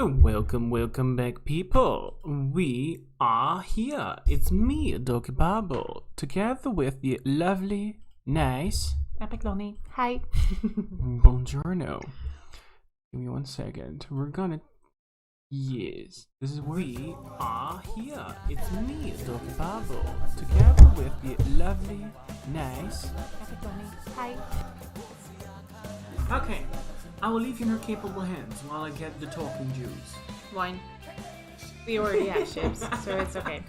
Welcome back, people. We are here. It's me, Dr. Bubble, together with the lovely, nice Epiclonnie. Hi. Buongiorno. Give me 1 second. We're gonna. Yes, this is we are here. It's me, Dr. Bubble, together with the lovely, nice Epiclonnie. Hi. Okay, I will leave you in her capable hands while I get the talking juice. Wine. We already have chips, so it's okay.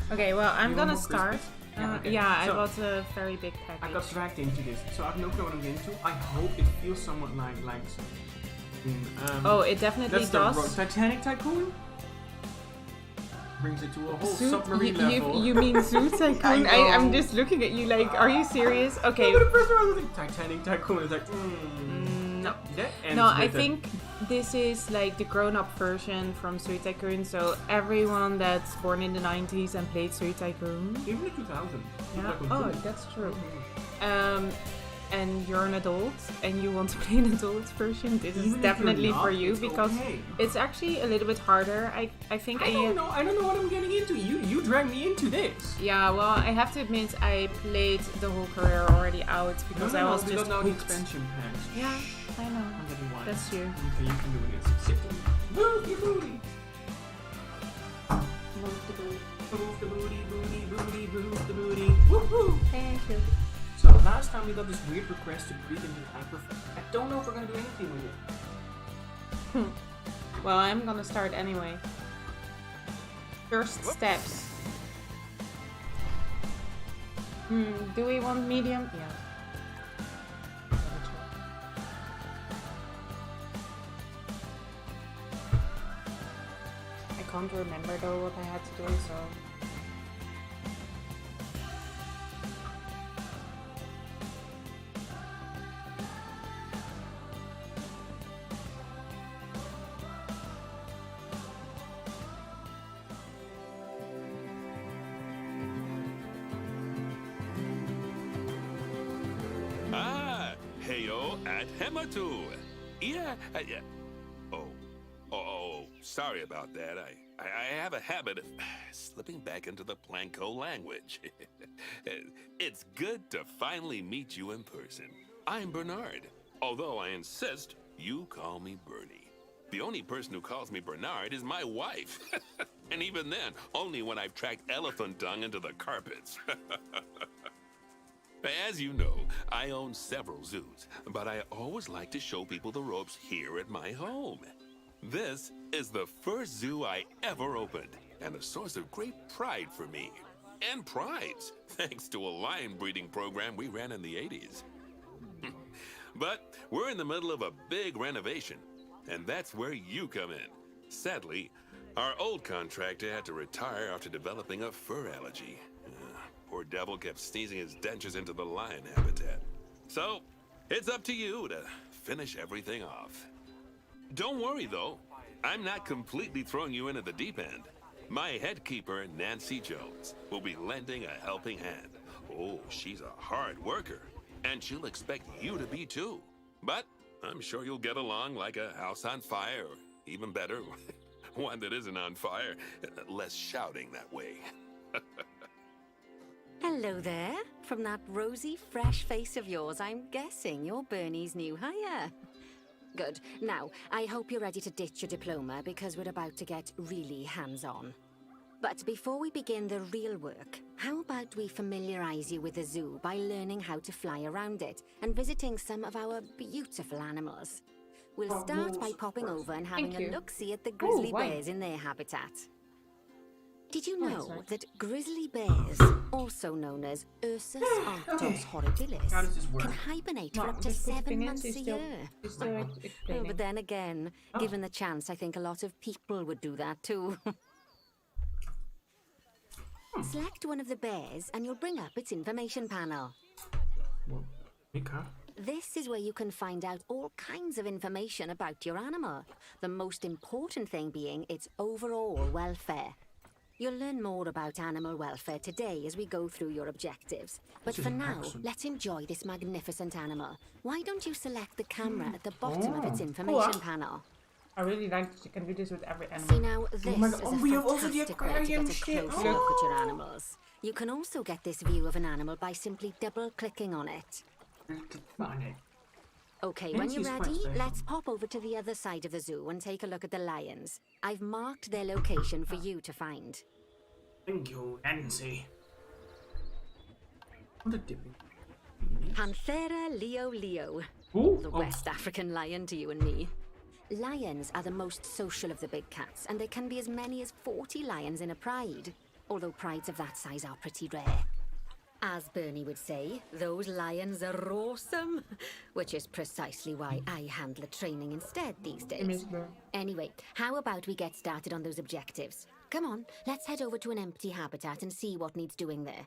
Okay, well, I'm gonna start. Okay. Yeah, I So- bought a very big package. I got dragged into this, so I have no clue what I'm getting into. I hope it feels somewhat like Oh, it definitely that's does. the Titanic Tycoon. Brings it to a whole Zoo- submarine level. you mean Zoo Tycoon? I know. I'm just looking at you like, are you serious? Okay. No, but the first one I was like Titanic Tycoon. It's like, No. That ends No, I with a- think this is like the grown-up version from Zoo Tycoon. So everyone that's born in the 90s and played Zoo Tycoon. even the 2000. Yeah. Oh, that's true. And you're an adult and you want to play an adult version, this is Even if definitely you're not, for you it's because okay. it's actually a little bit harder. I think I don't know what I'm getting into. You dragged me into this. Yeah, well, I have to admit I played the whole career already out because I was we just got now the hooked. expansion packs. Yeah, I know. I'm getting one. That's you. Okay, you can do this. Sit. Move your booty. Move the booty. Move the booty, move the booty. Woohoo! Thank you. So last time we got this weird request to breathe into the microphone. I don't know if we're gonna do anything with it. Well, I'm gonna start anyway. First steps. Do we want medium? Yeah. I can't remember though what I had to do, so. Ah, heyo at Hematu. Yeah, yeah. Oh, sorry about that. I have a habit of slipping back into the Planko language. It's good to finally meet you in person. I'm Bernard, although I insist you call me Bernie. The only person who calls me Bernard is my wife. And even then, only when I've tracked elephant dung into the carpets. As you know, I own several zoos, but I always like to show people the ropes here at my home. This is the first zoo I ever opened, and a source of great pride for me. And prides, thanks to a lion breeding program we ran in the 80s. But we're in the middle of a big renovation, and that's where you come in. Sadly, our old contractor had to retire after developing a fur allergy. Poor devil kept sneezing his dentures into the lion habitat. So, it's up to you to finish everything off. Don't worry, though. I'm not completely throwing you into the deep end. My head keeper, Nancy Jones, will be lending a helping hand. Oh, she's a hard worker, and she'll expect you to be too. But I'm sure you'll get along like a house on fire, or even better, one that isn't on fire. Less shouting that way. Hello there. From that rosy, fresh face of yours, I'm guessing you're Bernie's new hire. Good. Now, I hope you're ready to ditch your diploma because we're about to get really hands-on. But before we begin the real work, how about we familiarize you with the zoo by learning how to fly around it and visiting some of our beautiful animals? We'll start by popping over and having Thank a you. look-see at the grizzly wine. bears in their habitat. Did you Nice, know nice. that grizzly bears, also known as Ursus arctos horribilis, How does this work? can hibernate for No, up to the good 7 thing is months a he's still- year? he's still Oh, explaining. but then again, given the chance, I think a lot of people would do that too. Select one of the bears and you'll bring up its information panel. Okay. This is where you can find out all kinds of information about your animal. The most important thing being its overall welfare. You'll learn more about animal welfare today as we go through your objectives. But This for is now, excellent. let's enjoy this magnificent animal. Why don't you select the camera at the bottom of its information panel? I really like that you can do this with every animal. See now, this my is God. a Oh, we have also the fantastic way to get aquarium a shit. closer Oh. look at your animals. You can also get this view of an animal by simply double-clicking on it. Funny. Okay, when you're Nancy's quite ready, special. let's pop over to the other side of the zoo and take a look at the lions. I've marked their location for you to find. Thank you, Nancy. What a dipping. Panthera leo leo. Ooh, The West African lion to you and me. Lions are the most social of the big cats, and there can be as many as 40 lions in a pride, although prides of that size are pretty rare. As Bernie would say, those lions are awesome, which is precisely why I handle the training instead these days. Anyway, how about we get started on those objectives? Come on, let's head over to an empty habitat and see what needs doing there.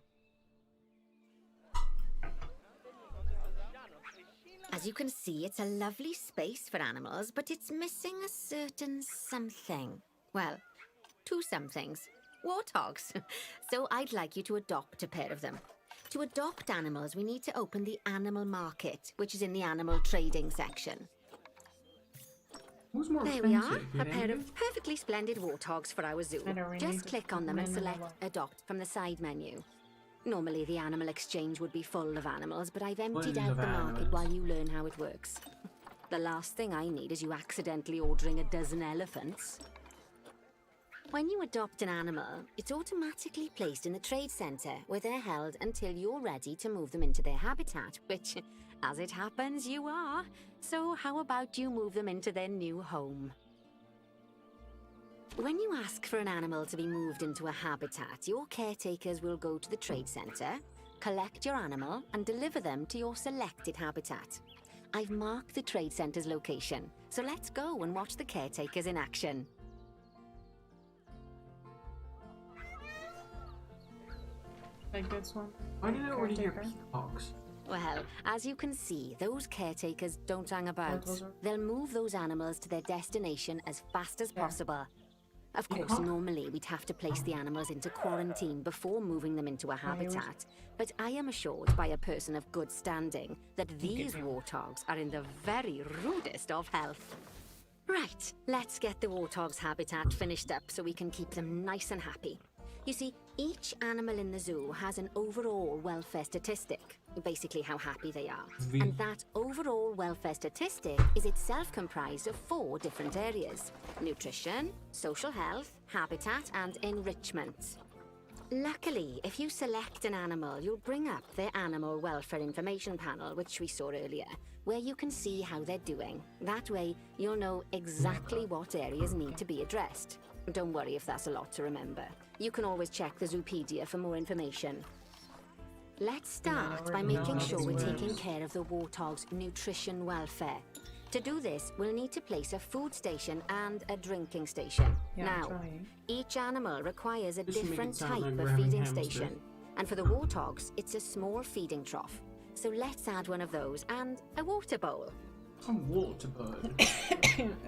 As you can see, it's a lovely space for animals, but it's missing a certain something. Well, two somethings. Warthogs. So I'd like you to adopt a pair of them. To adopt animals, we need to open the animal market, which is in the animal trading section. Who's more There we are, expensive, a pair Nancy? of perfectly splendid warthogs for our zoo. I don't really Just need click to on them and remember select what. Adopt from the side menu. Normally the animal exchange would be full of animals, but I've emptied Full out of the market animals. while you learn how it works. The last thing I need is you accidentally ordering a dozen elephants. When you adopt an animal, it's automatically placed in the trade centre, where they're held until you're ready to move them into their habitat, which, as it happens, you are. So how about you move them into their new home? When you ask for an animal to be moved into a habitat, your caretakers will go to the trade centre, collect your animal, and deliver them to your selected habitat. I've marked the trade centre's location, so let's go and watch the caretakers in action. Like this one. Why did I already hear Caretaker. peacocks? Well, as you can see, those caretakers don't hang about. those are- They'll move those animals to their destination as fast as Yeah. possible. Of course, Peacock? normally we'd have to place the animals into quarantine before moving them into a habitat. But I am assured by a person of good standing that these warthogs are in the very rudest of health. Right, let's get the warthog's habitat finished up so we can keep them nice and happy. You see, each animal in the zoo has an overall welfare statistic, basically how happy they are. And that overall welfare statistic is itself comprised of 4 different areas: nutrition, social health, habitat, and enrichment. Luckily, if you select an animal, you'll bring up their animal welfare information panel, which we saw earlier, where you can see how they're doing. That way, you'll know exactly what areas need to be addressed. Don't worry if that's a lot to remember. You can always check the Zoopedia for more information. Let's start by making sure we're taking care of the warthog's nutrition welfare. To do this, we'll need to place a food station and a drinking station. Yeah, I'm Now, trying. each animal requires a This should make it different sound type like we're of having feeding hamsters. station. And for the warthogs, it's a small feeding trough. So let's add one of those and a water bowl. A water bird.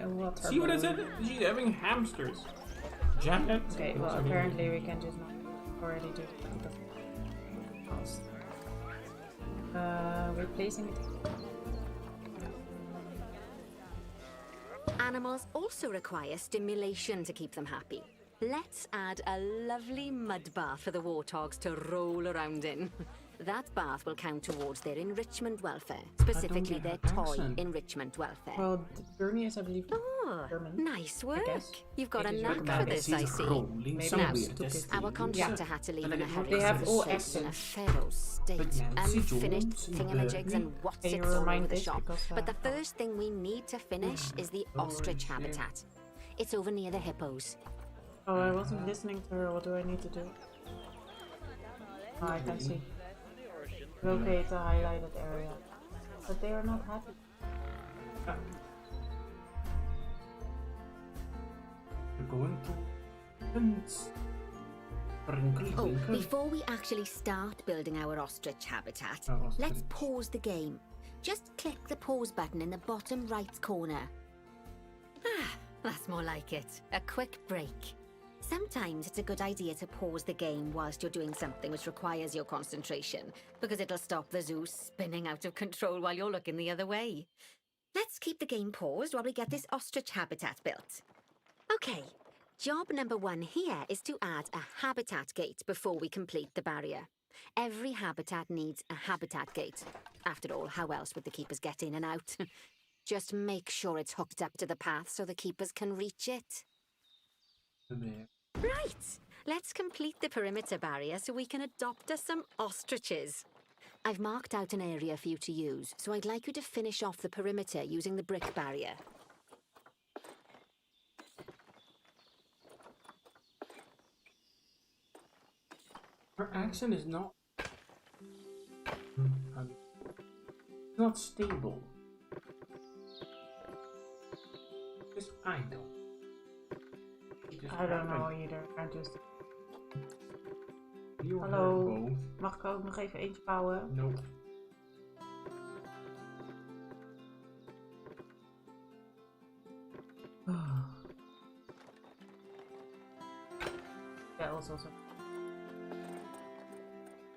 A water See what I bowl. said? She's having hamsters. Janet. Okay, well, apparently we can just not already do the cost. Replacing it. Animals also require stimulation to keep them happy. Let's add a lovely mud bath for the warthogs to roll around in. That bath will count towards their enrichment welfare, specifically get their her toy accent. enrichment welfare. Well, Bernie is, I believe, Oh, German. nice work. guess. You've got a It is knack recommended. for this, I see. Rolling Maybe somewhere I'm to stupid. steam. Our contractor had to leave in a hurry. They have so all it's in a accents. feral state. But Nancy Unfinished Jones and thingamajigs Bernie. and what's Can you it's all over remind the this shop. because, But the first thing we need to finish is the ostrich yeah. habitat. It's over near the hippos. Oh, I wasn't listening to her. What do I need to do? Oh, I can see. Locate the highlighted area. But they are not happy. We're going to fence. Sprinkle, Oh, sprinkle. before we actually start building our ostrich habitat, Oh, ostrich. let's pause the game. Just click the pause button in the bottom right corner. Ah, that's more like it. A quick break. Sometimes it's a good idea to pause the game whilst you're doing something which requires your concentration, because it'll stop the zoo spinning out of control while you're looking the other way. let's keep the game paused while we get this ostrich habitat built. Okay, job number 1 here is to add a habitat gate before we complete the barrier. Every habitat needs a habitat gate. After all, how else would the keepers get in and out? Just make sure it's hooked up to the path so the keepers can reach it. Right, let's complete the perimeter barrier so we can adopt us some ostriches. I've marked out an area for you to use, so I'd like you to finish off the perimeter using the brick barrier. Her accent is not stable. Just I don't. I don't know either. I just... You Hallo, heard both. mag ik ook nog even eentje bouwen? Nope. Yeah, also.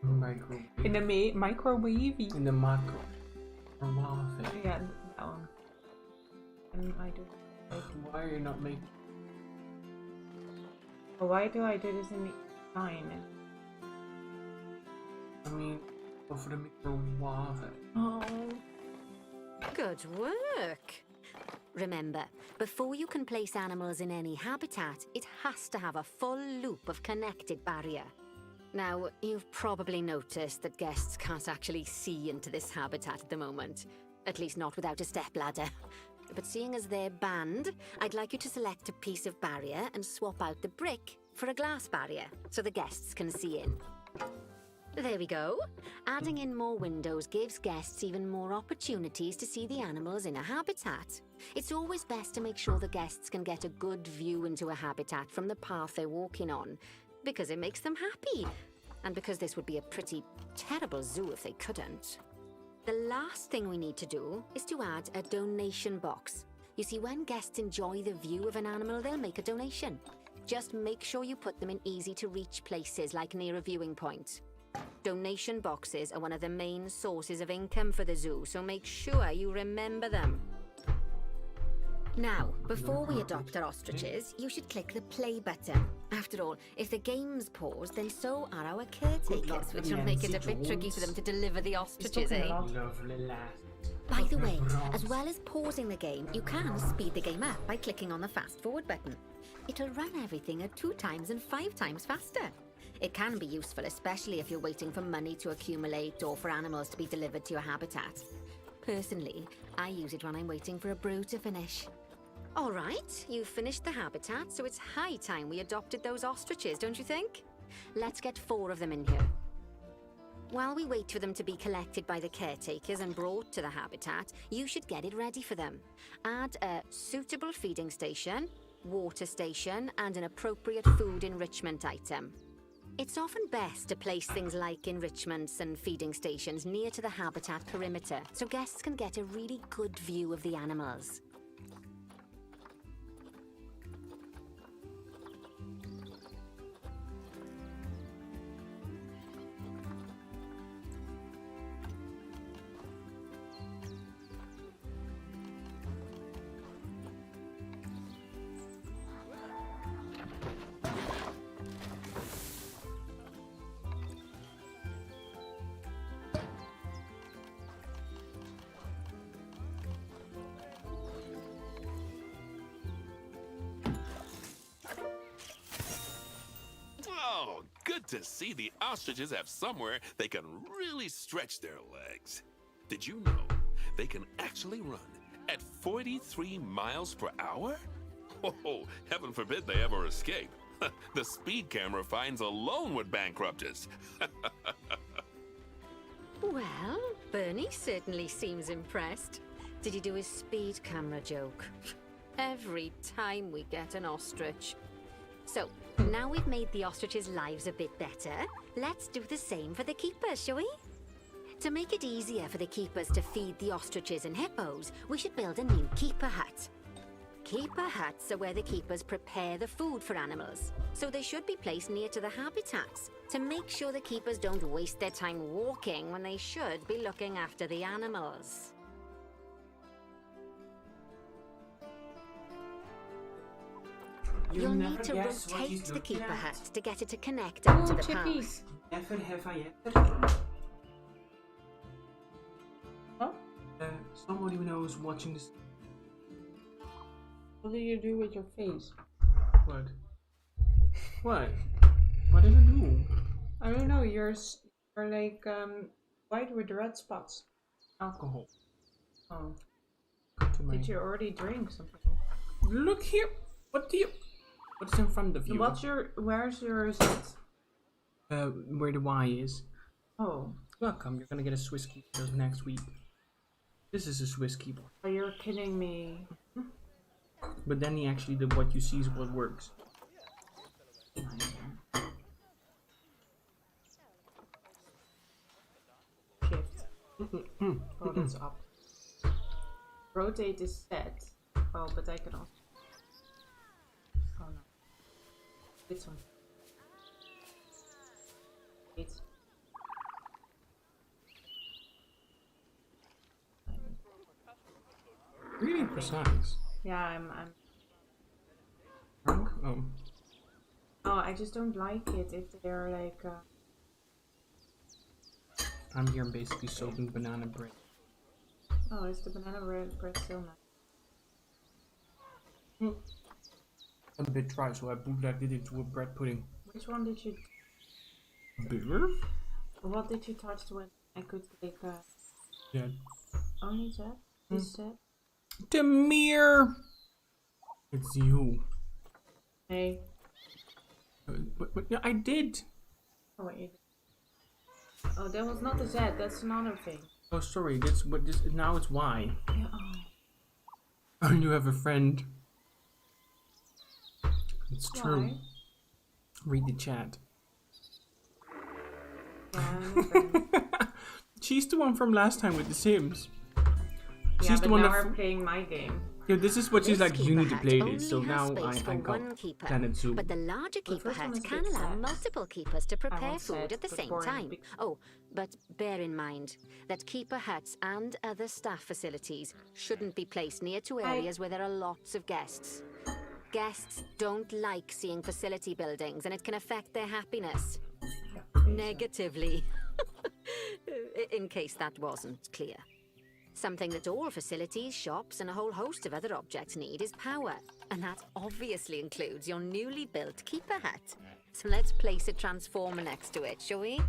Microwave. In the microwave. In the macro. Microwave. Yeah, that one. And I do. Why are you not making? Why do I do this in the line? I mean, go for the microwave. Oh. Good work! Remember, before you can place animals in any habitat, it has to have a full loop of connected barrier. Now, you've probably noticed that guests can't actually see into this habitat at the moment. At least not without a stepladder. But seeing as they're banned, I'd like you to select a piece of barrier and swap out the brick for a glass barrier, so the guests can see in. There we go. Adding in more windows gives guests even more opportunities to see the animals in a habitat. It's always best to make sure the guests can get a good view into a habitat from the path they're walking on, because it makes them happy, and because this would be a pretty terrible zoo if they couldn't. The last thing we need to do is to add a donation box. You see, when guests enjoy the view of an animal, they'll make a donation. Just make sure you put them in easy-to-reach places, like near a viewing point. Donation boxes are one of the main sources of income for the zoo, so make sure you remember them. Now, before we adopt our ostriches, you should click the play button. After all, if the game's paused, then so are our caretakers, which will make it a bit tricky for them to deliver the ostriches, eh? Lovely lass. By the way, as well as pausing the game, you can speed the game up by clicking on the fast forward button. It'll run everything at 2 times and 5 times faster. It can be useful, especially if you're waiting for money to accumulate or for animals to be delivered to your habitat. Personally, I use it when I'm waiting for a brew to finish. All right, you've finished the habitat, so it's high time we adopted those ostriches, don't you think? Let's get 4 of them in here. While we wait for them to be collected by the caretakers and brought to the habitat, you should get it ready for them. Add a suitable feeding station, water station, and an appropriate food enrichment item. It's often best to place things like enrichments and feeding stations near to the habitat perimeter, so guests can get a really good view of the animals. Oh, good to see the ostriches have somewhere they can really stretch their legs. Did you know they can actually run at 43 miles per hour? Oh, heaven forbid they ever escape. The speed camera fines alone would bankrupt us. Well, Bernie certainly seems impressed. Did you do his speed camera joke? Every time we get an ostrich. So, now we've made the ostriches' lives a bit better, let's do the same for the keepers, shall we? To make it easier for the keepers to feed the ostriches and hippos, we should build a new keeper hut. Keeper huts are where the keepers prepare the food for animals, so they should be placed near to the habitats to make sure the keepers don't waste their time walking when they should be looking after the animals. You'll never need to guess what rotate he's the looking keeper at. hut to get it to connect up to Oh, the path. chippies. Never have I ever. Huh? Somebody who knows watching this. What do you do with your face? What? What? What did I do? I don't know. You're like white with red spots. Alcohol. Oh. To my... Did you already drink something? Look here. What do you? What's in front of you? Where's your set? Where the Y is. Oh. Welcome. You're gonna get a Swiss keyboard next week. This is a Swiss keyboard. Oh, you're kidding me. But then what you see is what works. Shift. Oh, that's up. Rotate is set. Oh, but I can also. Oh no. This one. Wait. Really precise. Yeah, I'm. Drunk? Oh. Oh, I just don't like it if they're like. I'm here basically soaking banana bread. Oh, is the banana bread still nice? A bit dry, so I bootlegged it into a bread pudding. Which one did you? Bigger? What did you touch when I could like? Yeah. Only that. This set. Demir! It's you. Hey. But no, I did. Oh, what you did. Oh, that was not the Z. That's another thing. Oh, sorry. That's what this. Now it's Y. Yeah. Oh, you have a friend. It's true. Why? Read the chat. Yeah, She's the one from last time with The Sims. yeah, She's but the one now that. we're playing my game. Yeah, this is what she's This like. You keeper need to hut play only this. So has now space for I got one keeper, Planet Zoo. but the larger Well, keeper first one hut is can big allow size. multiple keepers to prepare want food set, at the but same boring time. big- Oh, but bear in mind that keeper huts and other staff facilities shouldn't be placed near to areas where there are lots of guests. Guests don't like seeing facility buildings, and it can affect their happiness negatively. In case that wasn't clear. Something that all facilities, shops, and a whole host of other objects need is power. And that obviously includes your newly built keeper hut. So let's place a transformer next to it, shall we?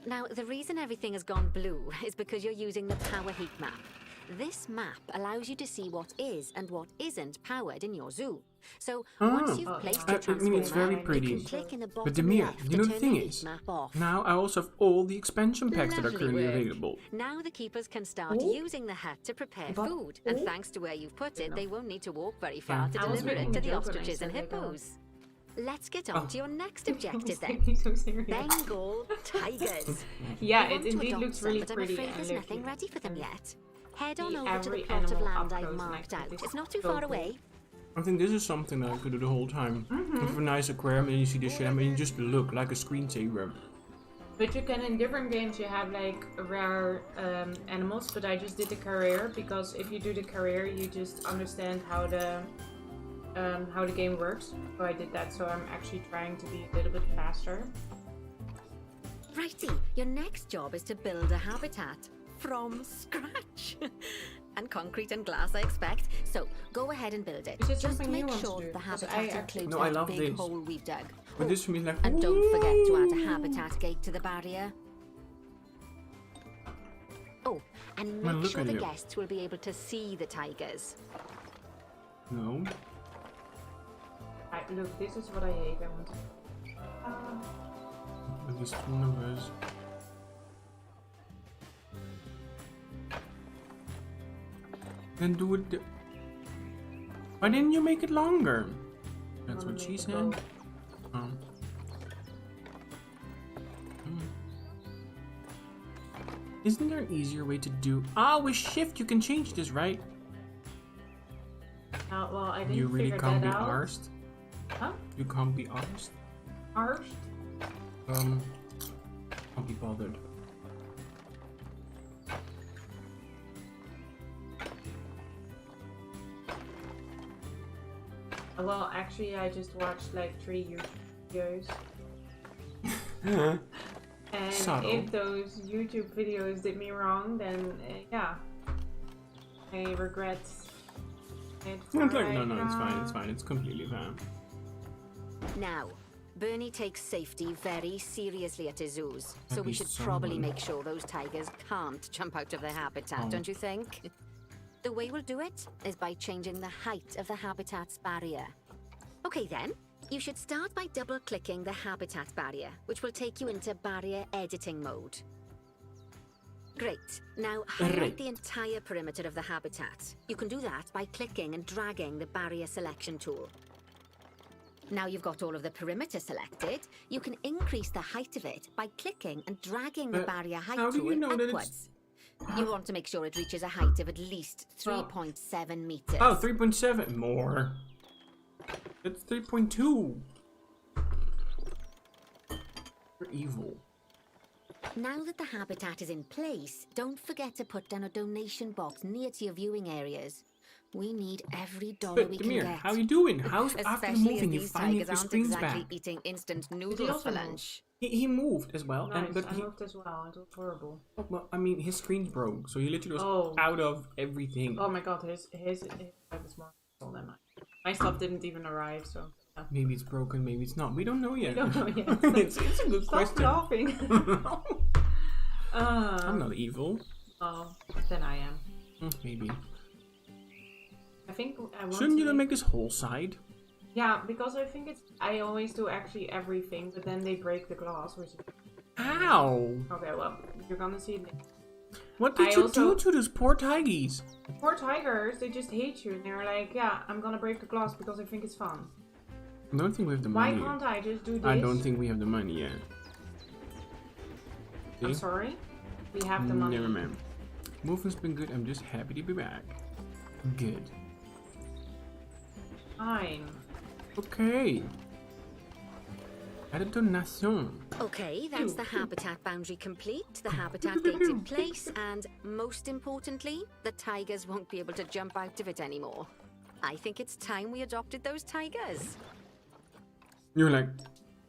Now, the reason everything has gone blue is because you're using the power heat map. This map allows you to see what is and what isn't powered in your zoo. So once you've placed your I transformer, mean, it's very you pretty. can click in the But bottom Demir, left you to know the turn thing the heat is, map off. now I also have all the expansion packs that are Lovely currently work. available. Now the keepers can start using the hut to prepare food, and thanks to where you've put it, they won't need to walk very far to I was deliver it making to a the joke when I ostriches and said, like, hippos. Let's get on to your next I objective was then. thinking so serious. Bengal tigers. Yeah, We it want to indeed adopt looks some, really but I'm pretty. afraid and there's look, nothing ready for them yet. Head on see over to the every plot of animal land up I've close marked next to out. this It's not too so far cool. away. I think this is something that I could do the whole time. Have a nice aquarium and you see the shit, I mean, you just look like a screensaver. But you can, in different games, you have like rare animals, but I just did the career because if you do the career, you just understand how the game works. So I did that, so I'm actually trying to be a little bit faster. Righty, your next job is to build a habitat from scratch. And concrete and glass, I expect. So go ahead and build it. Is it Just something you make want to sure do? the 'Cause I habitat actually- includes No, I that love big this. hole we've dug. But this for me is like, And don't forget to add a ooh. habitat gate to the barrier. Oh, and Man, make look sure at the you. guests will be able to see the tigers. No. Look, this is what I hate. I want to. At least one of us. Then do it. Why didn't you make it longer? That's wanna what she make it said. go. Oh. Isn't there an easier way to do? Ah, with shift you can change this, right? Well, I didn't You really figure can't that be out. arsed. Huh? You can't be arsed. Arsed? Can't be bothered. Well, actually, I just watched like 3 YouTube videos. And Subtle. if those YouTube videos did me wrong, then yeah, I regret it. No, it's right fine. It's completely fine. Now, Bernie takes safety very seriously at his zoos, so At we least should probably someone. make sure those tigers can't jump out of their habitat, Oh. don't you think? The way we'll do it is by changing the height of the habitat's barrier. Okay then, you should start by double-clicking the habitat barrier, which will take you into barrier editing mode. Great. Now highlight Right. the entire perimeter of the habitat. You can do that by clicking and dragging the barrier selection tool. Now you've got all of the perimeter selected, you can increase the height of it by clicking and dragging the But barrier height how do tool you know that it's- upwards. You want to make sure it reaches a height of at least 3.7 meters. Oh, 3.7 more. It's 3.2. You're evil. Now that the habitat is in place, don't forget to put down a donation box near to your viewing areas. We need every dollar But we can Demir, get. how you doing? How's after Especially moving as you these finally tigers get your aren't screens exactly back? eating instant noodles also for moved? lunch. He moved as well, Nice, but I he, moved as well. It was horrible. well, I mean, his screen's broke, so he literally was Oh. out of everything. Oh my god, his life is more full than mine. My stuff didn't even arrive, so yeah. Maybe it's broken, maybe it's not. We don't know yet. We don't know yet. it's a good Stop question. laughing. I'm not evil. Oh, then I am. Maybe. I think I want Shouldn't to you make this whole side? Yeah, because I think it's. I always do actually everything, but then they break the glass, which is. Ow! Okay, well, you're gonna see. What did I you also- do to those poor tigers? Poor tigers, they just hate you, and they're like, yeah, I'm gonna break the glass because I think it's fun. I don't think we have the Why money. can't I just do this? I don't think we have the money yet. I'm See? sorry? We have the money. Never mind. Movement's been good. I'm just happy to be back. Good. Fine. Okay. Add a donation. Okay, that's the habitat boundary complete, the habitat gate in place, and most importantly, the tigers won't be able to jump out of it anymore. I think it's time we adopted those tigers. You're like,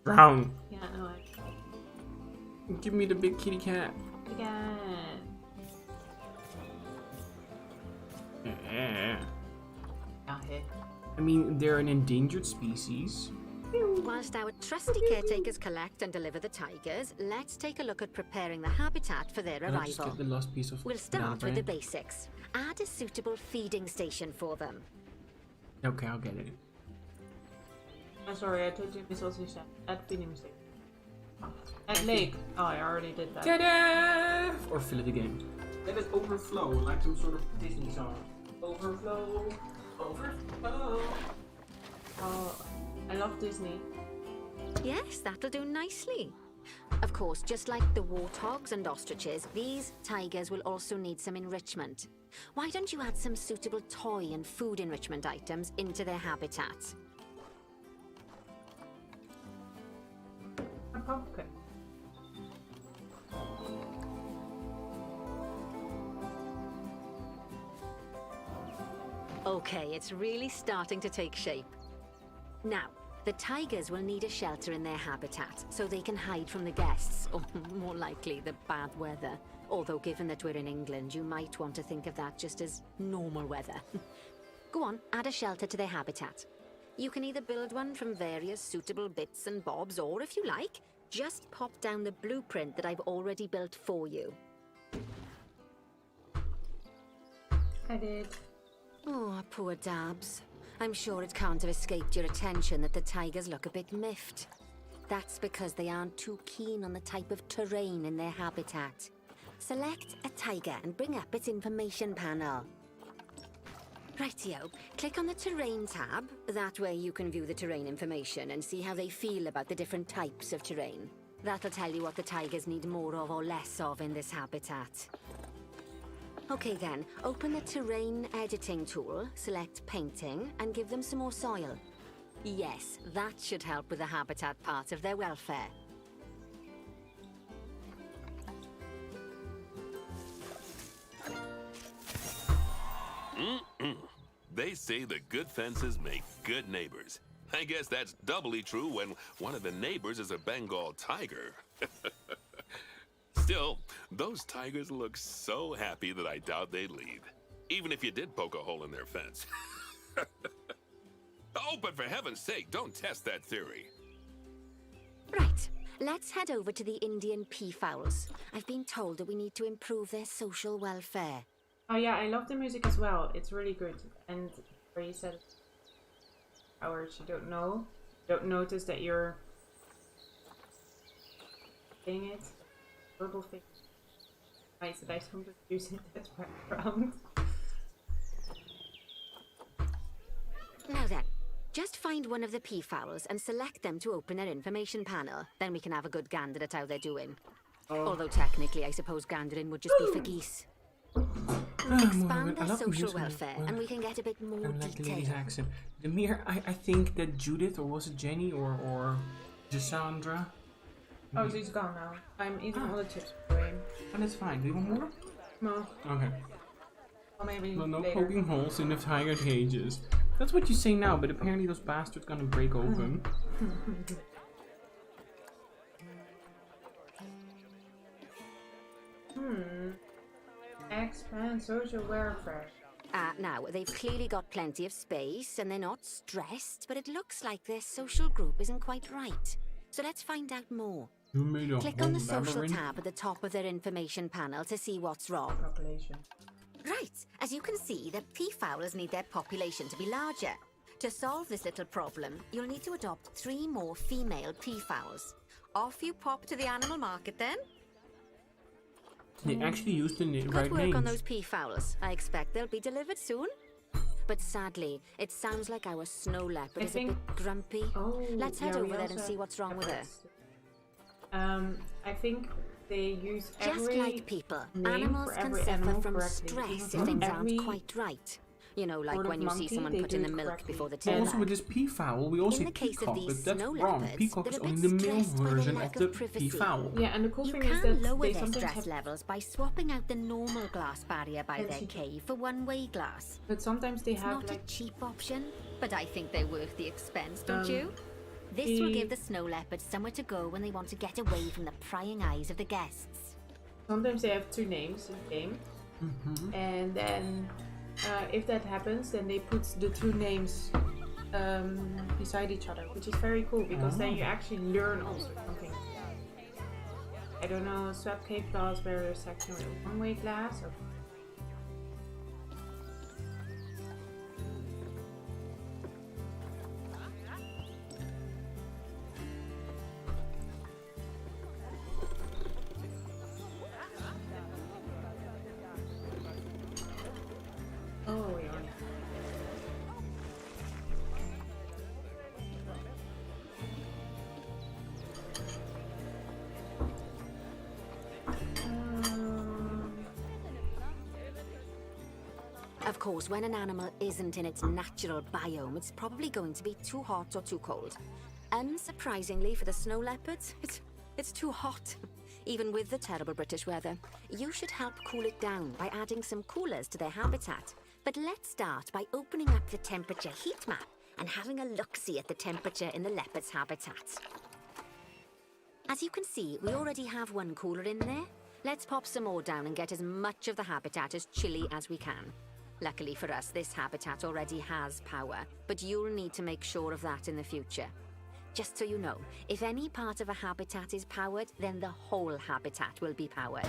brown. Yeah, no, I Give me the big kitty cat. again. Yeah. Yeah, hey. I mean, they're an endangered species. Whilst our trusty caretakers collect and deliver the tigers, let's take a look at preparing the habitat for their Let's just arrival. get the last piece of We'll start banana with the bread. basics. Add a suitable feeding station for them. Okay, I'll get it. I'm sorry, I told you Miss said at feeding mistake. At lake. Oh, I already did that. Ta-da! Or fill it again. Let it overflow, like some sort of Disney song. Overflow, overflow. Oh, I love Disney. Yes, that'll do nicely. Of course, just like the warthogs and ostriches, these tigers will also need some enrichment. Why don't you add some suitable toy and food enrichment items into their habitat? A pumpkin. Okay, it's really starting to take shape. Now, the tigers will need a shelter in their habitat so they can hide from the guests, or more likely, the bad weather. Although given that we're in England, you might want to think of that just as normal weather. Go on, add a shelter to their habitat. You can either build one from various suitable bits and bobs, or if you like, just pop down the blueprint that I've already built for you. I did. Oh, poor Dabs. I'm sure it can't have escaped your attention that the tigers look a bit miffed. That's because they aren't too keen on the type of terrain in their habitat. Select a tiger and bring up its information panel. Rightio, click on the terrain tab. That way you can view the terrain information and see how they feel about the different types of terrain. That'll tell you what the tigers need more of or less of in this habitat. Okay then, open the terrain editing tool, select painting, and give them some more soil. Yes, that should help with the habitat part of their welfare. They say that good fences make good neighbors. I guess that's doubly true when one of the neighbors is a Bengal tiger. Still, those tigers look so happy that I doubt they'd leave, even if you did poke a hole in their fence. Oh, but for heaven's sake, don't test that theory. Right, let's head over to the Indian peafowls. I've been told that we need to improve their social welfare. Oh yeah, I love the music as well. It's really good. And where you said hours, you don't notice that you're saying it. Verbal thing. Nice that I don't use it as background. Now then, just find one of the peafowls and select them to open their information panel. Then we can have a good gander at how they're doing. Although technically, I suppose gandering would just be for geese. Expand their social welfare, and we can get a bit more I like the lady's detail. accent. Demir, I think that Judith, or was it Jenny, or Cassandra? Oh, she's gone now. I'm eating all the chips away. Oh, that's fine. Do you want more? No. Okay. Or maybe No later. poking holes in the tiger cages. That's what you say now, but apparently those bastards gonna break open. Expand social welfare. Now, they've clearly got plenty of space, and they're not stressed, but it looks like their social group isn't quite right. So let's find out more. You made a Click whole on the social labyrinth? tab at the top of their information panel to see what's wrong. Population. Right, as you can see, the peafowls need their population to be larger. To solve this little problem, you'll need to adopt 3 more female peafowls. Off you pop to the animal market then. They actually used the right Good work names. on those peafowls. I expect they'll be delivered soon. But sadly, it sounds like our snow leopard is a bit grumpy. Oh, Let's head yeah, we over there and also see what's wrong with her. I think they use Just every like people, name animals for can every suffer animal from correctly. stress Even if things every aren't quite right. You know, like sort of when you see monkey, someone they putting do the it milk correctly. before the But tail also with back. this peafowl, we also In say the case of peacock, these but that's snow wrong. leopards, Peacock they're is a bit only the male stressed by the version lack of the of privacy. peafowl. Yeah, and the cool You thing is can that lower they their sometimes stress have, levels by swapping out the normal glass barrier by And their she- cave for one-way glass. but sometimes they It's have not like a cheap option, but I think they're worth the expense, don't you? This the- will give the snow leopards somewhere to go when they want to get away from the prying eyes of the guests. sometimes they have 2 names in the game, and then if that happens, then they put the 2 names beside each other, which is very cool because then you actually learn also something. I don't know, swap cave glass barrier section with a one-way glass. Or... Oh, yeah. Of course, when an animal isn't in its natural biome, it's probably going to be too hot or too cold. Unsurprisingly for the snow leopards, it's too hot. Even with the terrible British weather. You should help cool it down by adding some coolers to their habitat. But let's start by opening up the temperature heat map and having a look-see at the temperature in the leopard's habitat. As you can see, we already have one cooler in there. Let's pop some more down and get as much of the habitat as chilly as we can. Luckily for us, this habitat already has power, but you'll need to make sure of that in the future. Just so you know, if any part of a habitat is powered, then the whole habitat will be powered.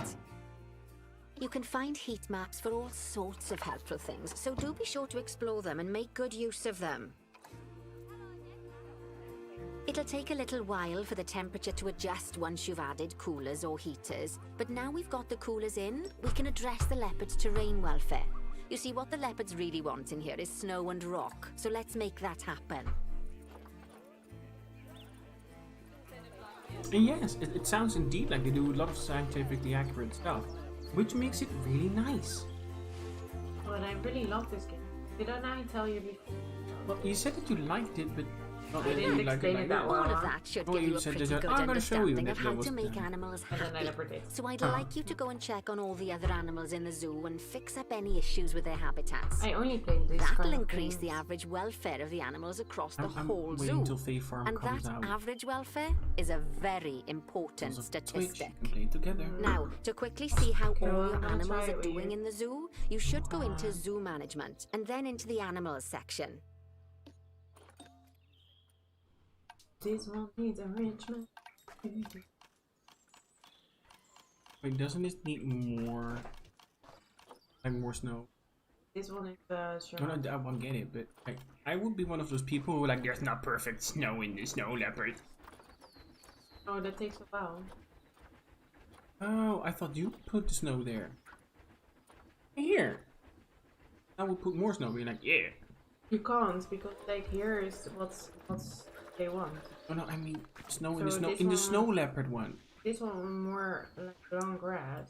You can find heat maps for all sorts of helpful things, so do be sure to explore them and make good use of them. It'll take a little while for the temperature to adjust once you've added coolers or heaters, but now we've got the coolers in, we can address the leopard's terrain welfare. You see, what the leopards really want in here is snow and rock, so let's make that happen. And yes, it sounds indeed like they do a lot of scientifically accurate stuff, which makes it really nice. But I really love this game. Did I not tell you before? Well, you said that you liked it, but Not I that didn't you like explain it that that. well. All of that should Oh, give you you a said pretty that, good I'm gonna show you understanding that of how was to make done. animals And then I happy. never did. So I'd like you to go and check on all the other animals in the zoo and fix up any issues with their habitats. I only played this That'll kind of increase the games. average welfare of the animals across the I'm whole waiting zoo. till Fae Farm And comes that out. average welfare is a very important Also, Twitch, you statistic. can play together. Now, to quickly see how Okay, all well, your I'm gonna animals try it are with doing you. in the zoo, you should go into zoo management and then into the animals section. This one needs enrichment. Wait, doesn't this need more? Like more snow? This one is sure. No, no, I won't get it, but I would be one of those people who are like, there's not perfect snow in the snow leopard. Oh, that takes a while. Oh, I thought you put the snow there. Here. I would put more snow. Be like, yeah. You can't because like here is what's they want. Oh no, I mean snow in So the snow this in the one- snow leopard one. This one more like long grass.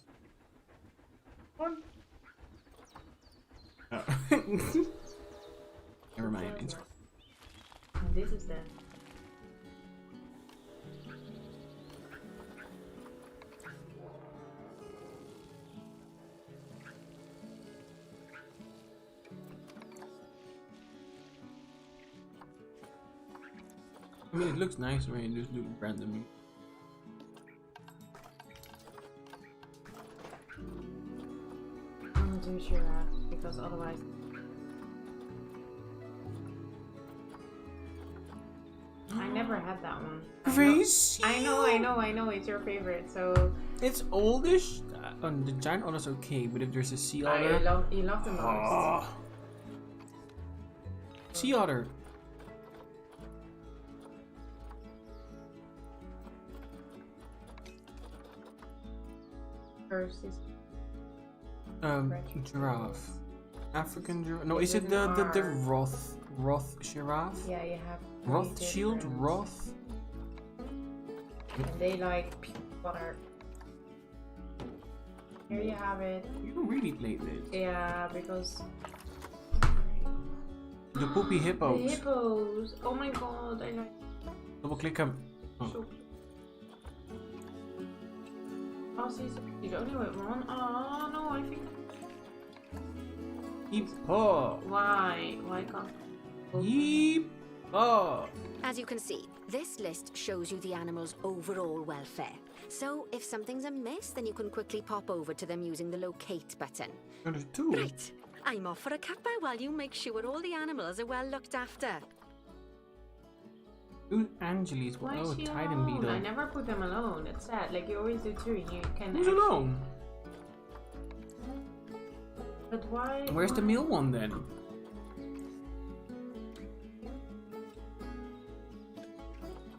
One. Oh. Never mind. It's And this is the. I mean, it looks nice when you just do it randomly. I'm gonna do giraffe because otherwise. I never had that one. Crazy. I know. It's your favorite, so It's oldish. On the giant otter's okay, but if there's a sea you otter, love the most. oh. Sea otter. First is Giraffe. African giraffe. No, Is is it it the an R? Roth giraffe? yeah, you have. Rothschild, different- Roth. And they like peanut butter. Here you have it. You really played this. Yeah, because The poopy the hippos. hippos. Oh my god, I like Double click them. Oh. so. Oh, see, so you only went one. Oh no, I think. Hippo. Why? Why can't? Hippo. As you can see, this list shows you the animal's overall welfare. So if something's amiss, then you can quickly pop over to them using the locate button. Oh, there's two. Right, I'm off for a cuppa while you make sure all the animals are well looked after. Who's Angeli's? Why Oh, is she Titan alone? beetle. I never put them alone. It's sad. Like you always do too. You can. Who's actually- alone? But why? Where's the male one then?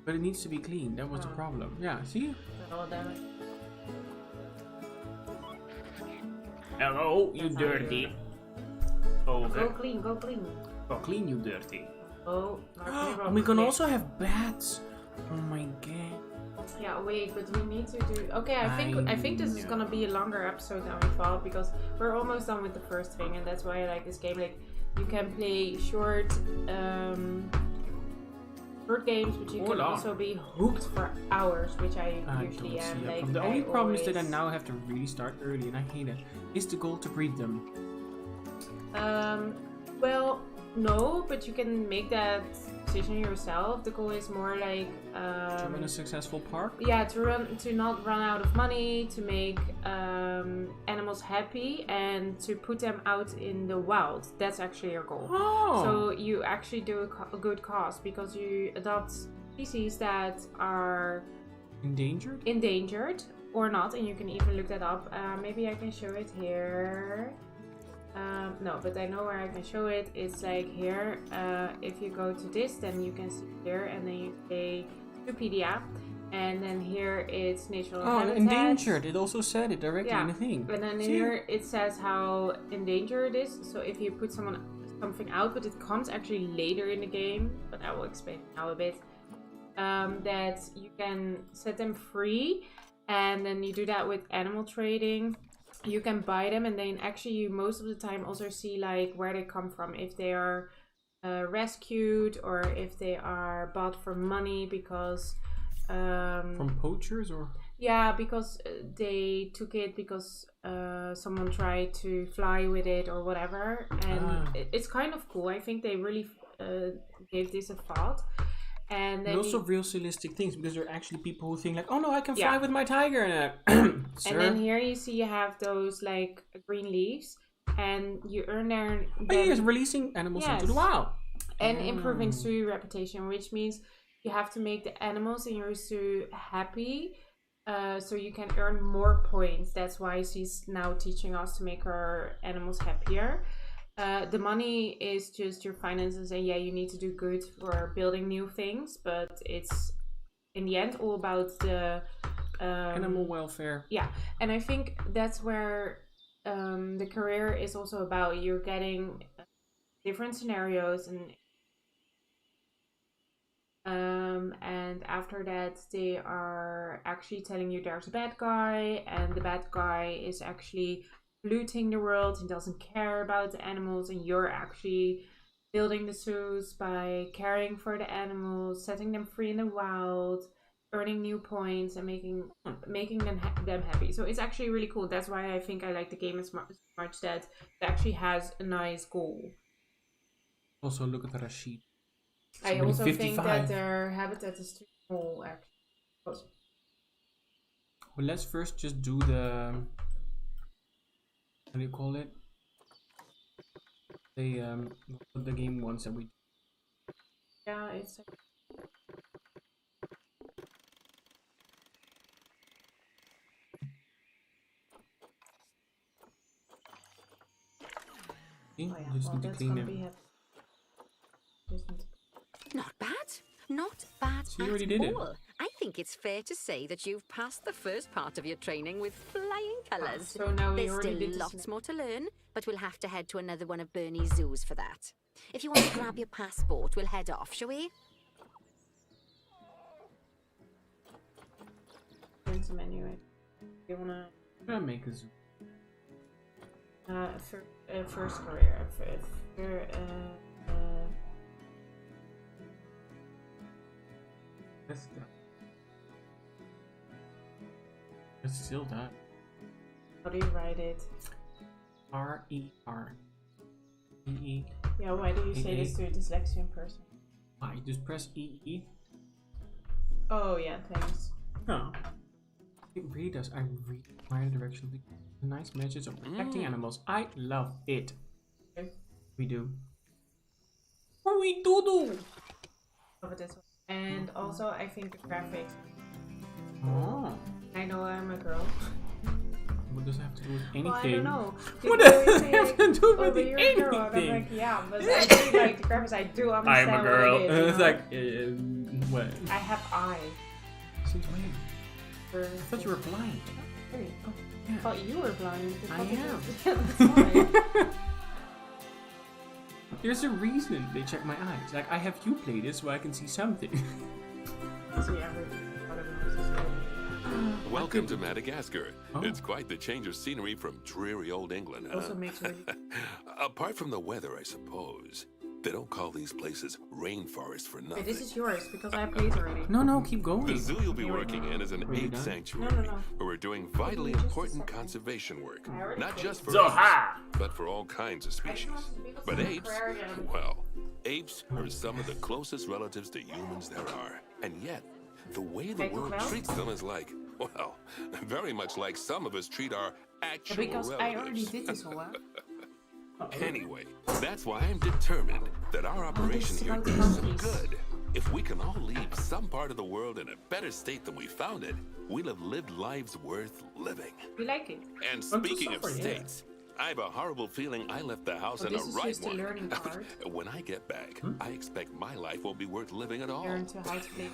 But it needs to be clean. That was the Oh. problem. Yeah, see? Oh, damn it. Hello, you That's how you do dirty. it. Over. Go clean. Go clean. Oh, clean, you dirty. Oh. not And we can clean. also have bats. Oh my god. Yeah, wait, but we need to do. Okay, I think this is know. gonna be a longer episode than we thought because we're almost done with the first thing, and that's why I like this game. Like, you can play short games, but you can Hola. also be hooked for hours, which I I usually don't see am. a Like, problem. The I only problem is that I always- now have to really start early, and I hate it. Is the goal to breed them? Well, no, but you can make that decision yourself. The goal is more like To run a successful park? yeah, to not run out of money, to make animals happy, and to put them out in the wild. That's actually your goal. Oh! So you actually do a good cause because you adopt species that are Endangered? endangered or not, and you can even look that up. Maybe I can show it here. No, but I know where I can show it. It's like here. If you go to this, then you can see here, and then you say Wikipedia, and then here it's natural Oh, habitat. endangered. It also said it directly in the thing. And then See? here it says how endangered it is. So if you put something out, but it comes actually later in the game, but I will explain now a bit. That you can set them free, and then you do that with animal trading. You can buy them, and then actually you most of the time also see like where they come from. If they are rescued or if they are bought for money because From poachers or? yeah, because they took it because someone tried to fly with it or whatever, and it's kind of cool. I think they really gave this a thought. And then And also realistic things, because there are actually people who think like, oh no, I can fly Yeah. with my tiger. And sir, and then here you see you have those like green leaves, and you earn their oh, yes, releasing animals into the Yes. wild. and improving zoo reputation, which means you have to make the animals in your zoo happy, so you can earn more points. That's why she's now teaching us to make our animals happier. The money is just your finances, and yeah, you need to do good for building new things, but it's in the end all about the Animal welfare. yeah. And I think that's where the career is also about. You're getting different scenarios, and after that they are actually telling you there's a bad guy, and the bad guy is actually polluting the world and doesn't care about the animals, and you're actually building the zoos by caring for the animals, setting them free in the wild, earning new points, and making them happy. So it's actually really cool. That's why I think I like the game as much that it actually has a nice goal. Also, look at the sheep. I Somebody also think 55. that their habitat is too small, actually. Well, let's first just do the, what do you call it? The game once that we. Yeah, it's You oh yeah, just well, need to that's clean gonna them. be happy. Just need to- Not bad. Not bad So you at already did it. all. I think it's fair to say that you've passed the first part of your training with flying colours. So now we There's already still did lots more to learn, but we'll have to head to another one of Bernie's zoos for that. If you want to grab your passport, we'll head off, shall we? Print some anyway. You wanna Gonna make a zoo. first career. That's the. It's still that. How do you write it? R-E-R. E-E. Yeah, why do you say this to a dyslexic person? Why? Just press E-E. Oh yeah, thanks. No. It really does. I really admire the direction of the nice message of protecting animals. I love it. Okay. We do. What we do? Over this one. And also, I think the graphics. Oh. I know I'm a girl. What does it have to do with anything? Well, I don't know. What People does always it say, have like, to do oh, with but you're a girl. And I'm anything? like, yeah, but I do like the graphics. I do understand I'm a girl. what it is. It's You know? like, what? I have eyes. Since when? For, I thought you were blind. Really? Oh, Yeah. I thought you were blind. I thought am. Yeah, that's fine. There's a reason they check my eyes. Like, I have you play this so I can see something. See everything. Whatever this is called. Welcome to Madagascar. Oh. It's quite the change of scenery from dreary old England, huh? Also makes really. Apart from the weather, I suppose. They don't call these places rainforests for Wait, nothing. this is yours because I played already. No, keep going. The zoo you'll be working in is an Are you ape done? sanctuary, No. where we're doing vitally Just a important second. conservation work. I already Not played. just for Zoha! apes, but for all kinds of species. But apes, well, apes are some of the closest relatives to humans there are. And yet, the way the Take a world well? treats them is like, well, very much like some of us treat our Yeah, actual because I already relatives. did this all. Anyway, that's why I'm determined that our operation is here about does some monkeys. good. If we can all leave some part of the world in a better state than we found it, we'll have lived lives worth living. You like it? And to speaking of suffer, yeah. states, I have a horrible feeling I left the house Well, in a this is right just the one. learning part. When I get back, I expect my life won't be worth living at all. Learn to how to play.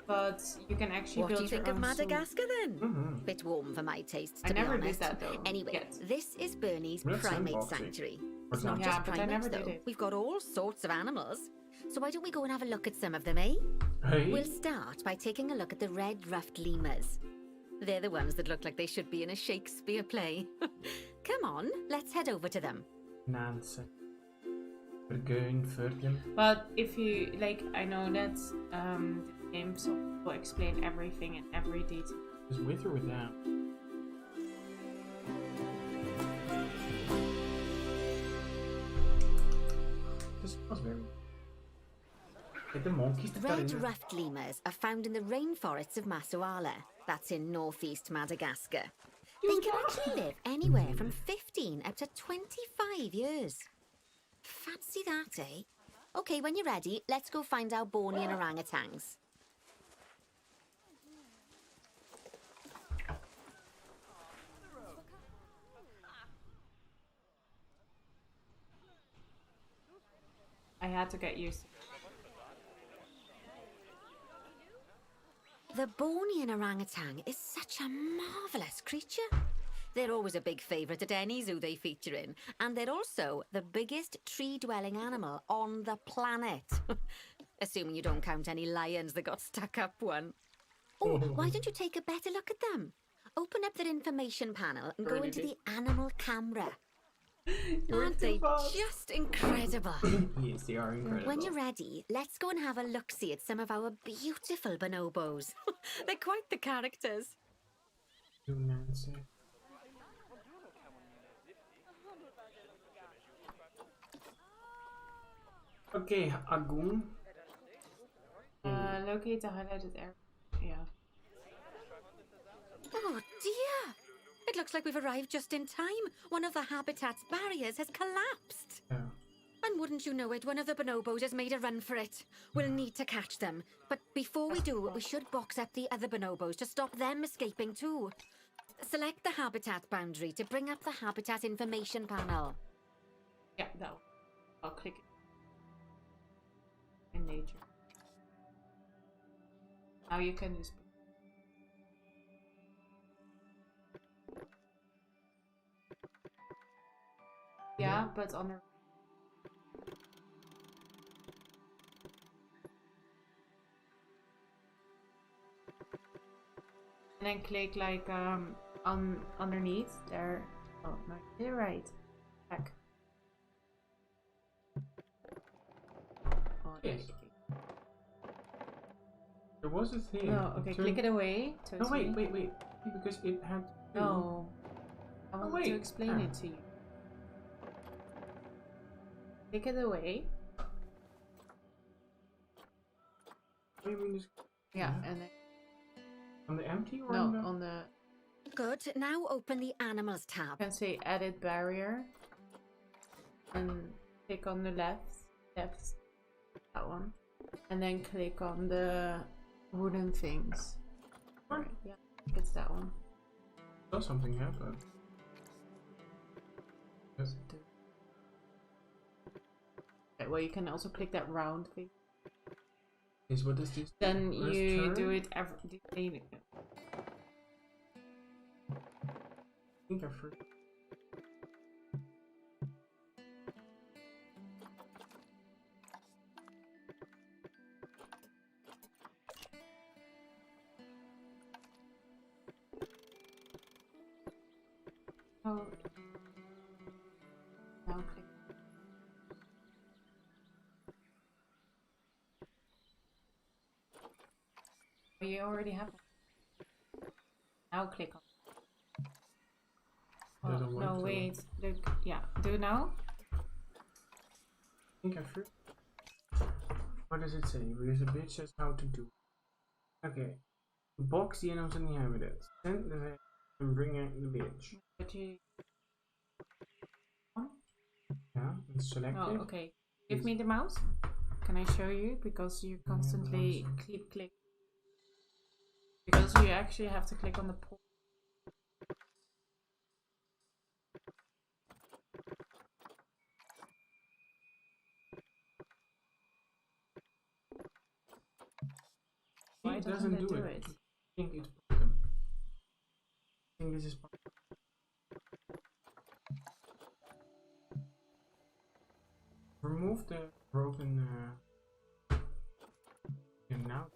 But you can actually What do build you think your of own zoo. Madagascar then? Mm-hmm. Bit warm for my taste, I to be never did honest. that, though, Anyway, yet. this is Bernie's That's primate sandboxing. sanctuary. For It's not Yeah, just but I primates never did though. it. We've got all sorts of animals. So why don't we go and have a look at some of them, eh? Hey. We'll start by taking a look at the red-ruffed lemurs. They're the ones that look like they should be in a Shakespeare play. Come on, let's head over to them. Nonsense. Vergeun, Vergen. But if you like, I know that the game will explain everything in every detail. Is with or without? This was very. Get the monkeys to Red ruffed lemurs are found in the rainforests of Masoala. That's in northeast Madagascar. They can actually live anywhere from 15 up to 25 years. Fancy that, eh? Okay, when you're ready, let's go find our Bornean orangutans. I had to get used to it. The Bornean orangutan is such a marvellous creature. They're always a big favourite at any zoo they feature in, and they're also the biggest tree-dwelling animal on the planet. Assuming you don't count any lions that got stuck up one. Oh, why don't you take a better look at them? Open up their information panel and go into the animal camera. Aren't they just incredible? Yes, they are incredible. When you're ready, let's go and have a look-see at some of our beautiful bonobos. They're quite the characters. You, Nancy. Okay, Agun. Locate the highlighted area. Yeah. Oh dear! It looks like we've arrived just in time. One of the habitat's barriers has collapsed. Yeah. And wouldn't you know it, one of the bonobos has made a run for it. We'll need to catch them. But before we do, we should box up the other bonobos to stop them escaping too. Select the habitat boundary to bring up the habitat information panel. Yeah, that one. I'll click it. In nature. Now you can just. Yeah, but on the. And then click like on underneath there. Oh no, you're right. Back. Oh, Yes. There was a thing. No, okay, click it away. No, Totally. wait. Because it had. No. I Oh, want to wait. explain it to you. Click it away. What do you mean? Yeah, and then. On the empty or No, on the... on the. Good. Now open the animals tab. You can say edit barrier. And click on the left. That one. And then click on the wooden things. What? Yeah, it's that one. Oh, something happened. Yes. Okay, well, you can also click that round thing. Yes, what does this do? Then First you turn? do it every. I think I first. Oh. Now click. Oh, you already have it. Now click on. Oh, Doesn't want no, to. wait. Look. Yeah, do now. I think I first. What does it say? Where's the bitch says how to do. Okay. Box the animals in the habitat. Send the vet and bring out the bitch. But you. Yeah, and select Oh, it. okay. Give me the mouse. Can I show you? Because you constantly click. Because you actually have to click on the port. Why It doesn't do it. it? I think it's broken. I think this is. Remove the broken. And now.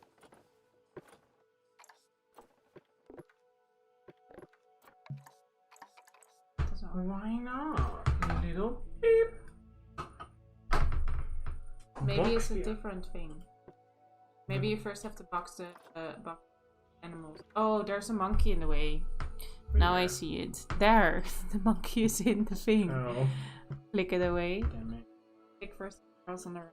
Doesn't work. Why not? You little beep. Maybe it's a Box, yeah. different thing. Maybe you first have to box the animals. Oh, there's a monkey in the way. Now I see it. There, the monkey is in the thing. Oh. Click it away. Damn it. Click first. Cross on the right.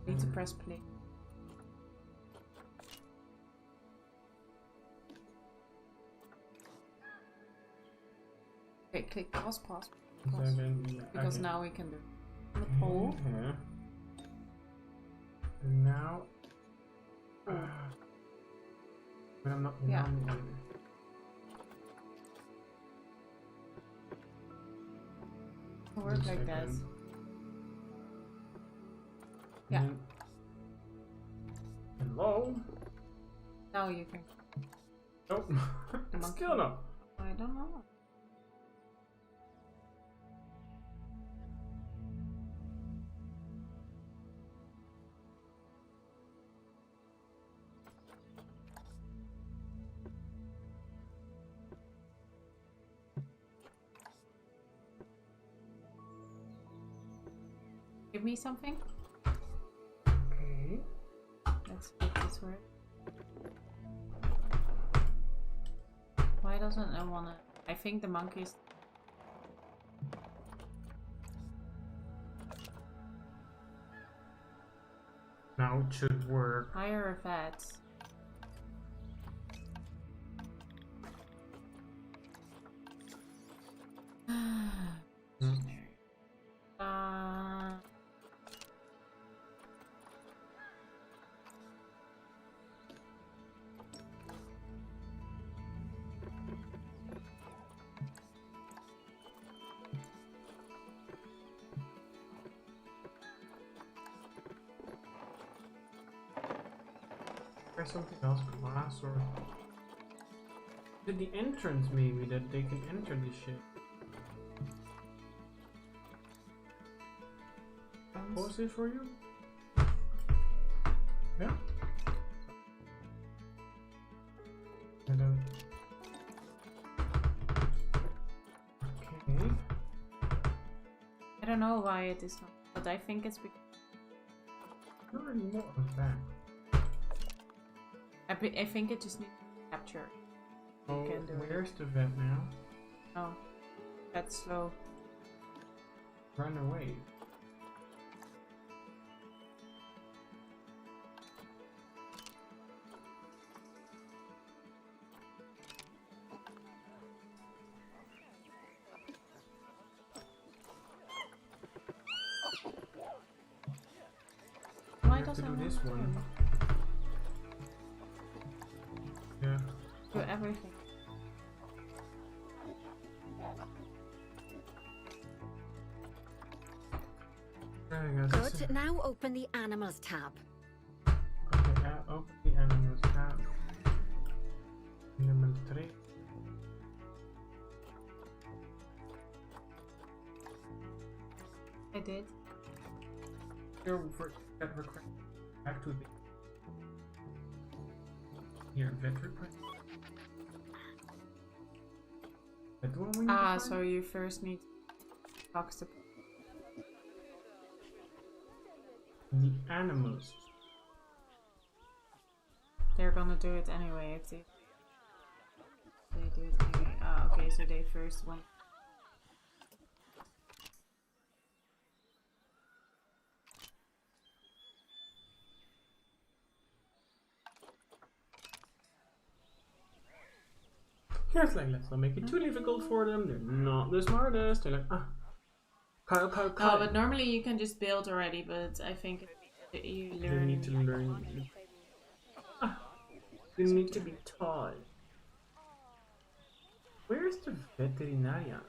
Need to press play. Okay, click pause. Because now we can do the poll. Yeah. And now. But I'm not. Yeah. nominated. Work Just a like that. second. Yeah. And then- Hello? Now you can. Nope. monkey. Still no. I don't know. Give me something. Okay. Let's make this work. Why doesn't it wanna? I think the monkeys. Now it should work. Hire a vet. Uh, Try something else, glass or. Did the entrance maybe that they can enter this shit? Pause it for you? Yeah. And then. Okay. I don't know why it is not, but I think it's because Not really more of that. I think it just needs to capture. Oh, can do it. where's the vet now? Oh, that's slow. Run away. Why We have to doesn't do it this want one. Yeah. to do everything? There you go. Good. Now open the animals tab. Okay, open the animals tab. Animal 3. I did. Here, vet request. Back to the. Here, vet request. That the one we need to find? So you first need to box the. The animals. They're gonna do it anyway if they do it anyway. Ah, okay, so they first went. Here's like, let's not make it too difficult for them. They're not the smartest. They're like, Kyle. Oh, but normally you can just build already, but I think you You learn. need to learn. You need to be taught. Where's the veterinaria?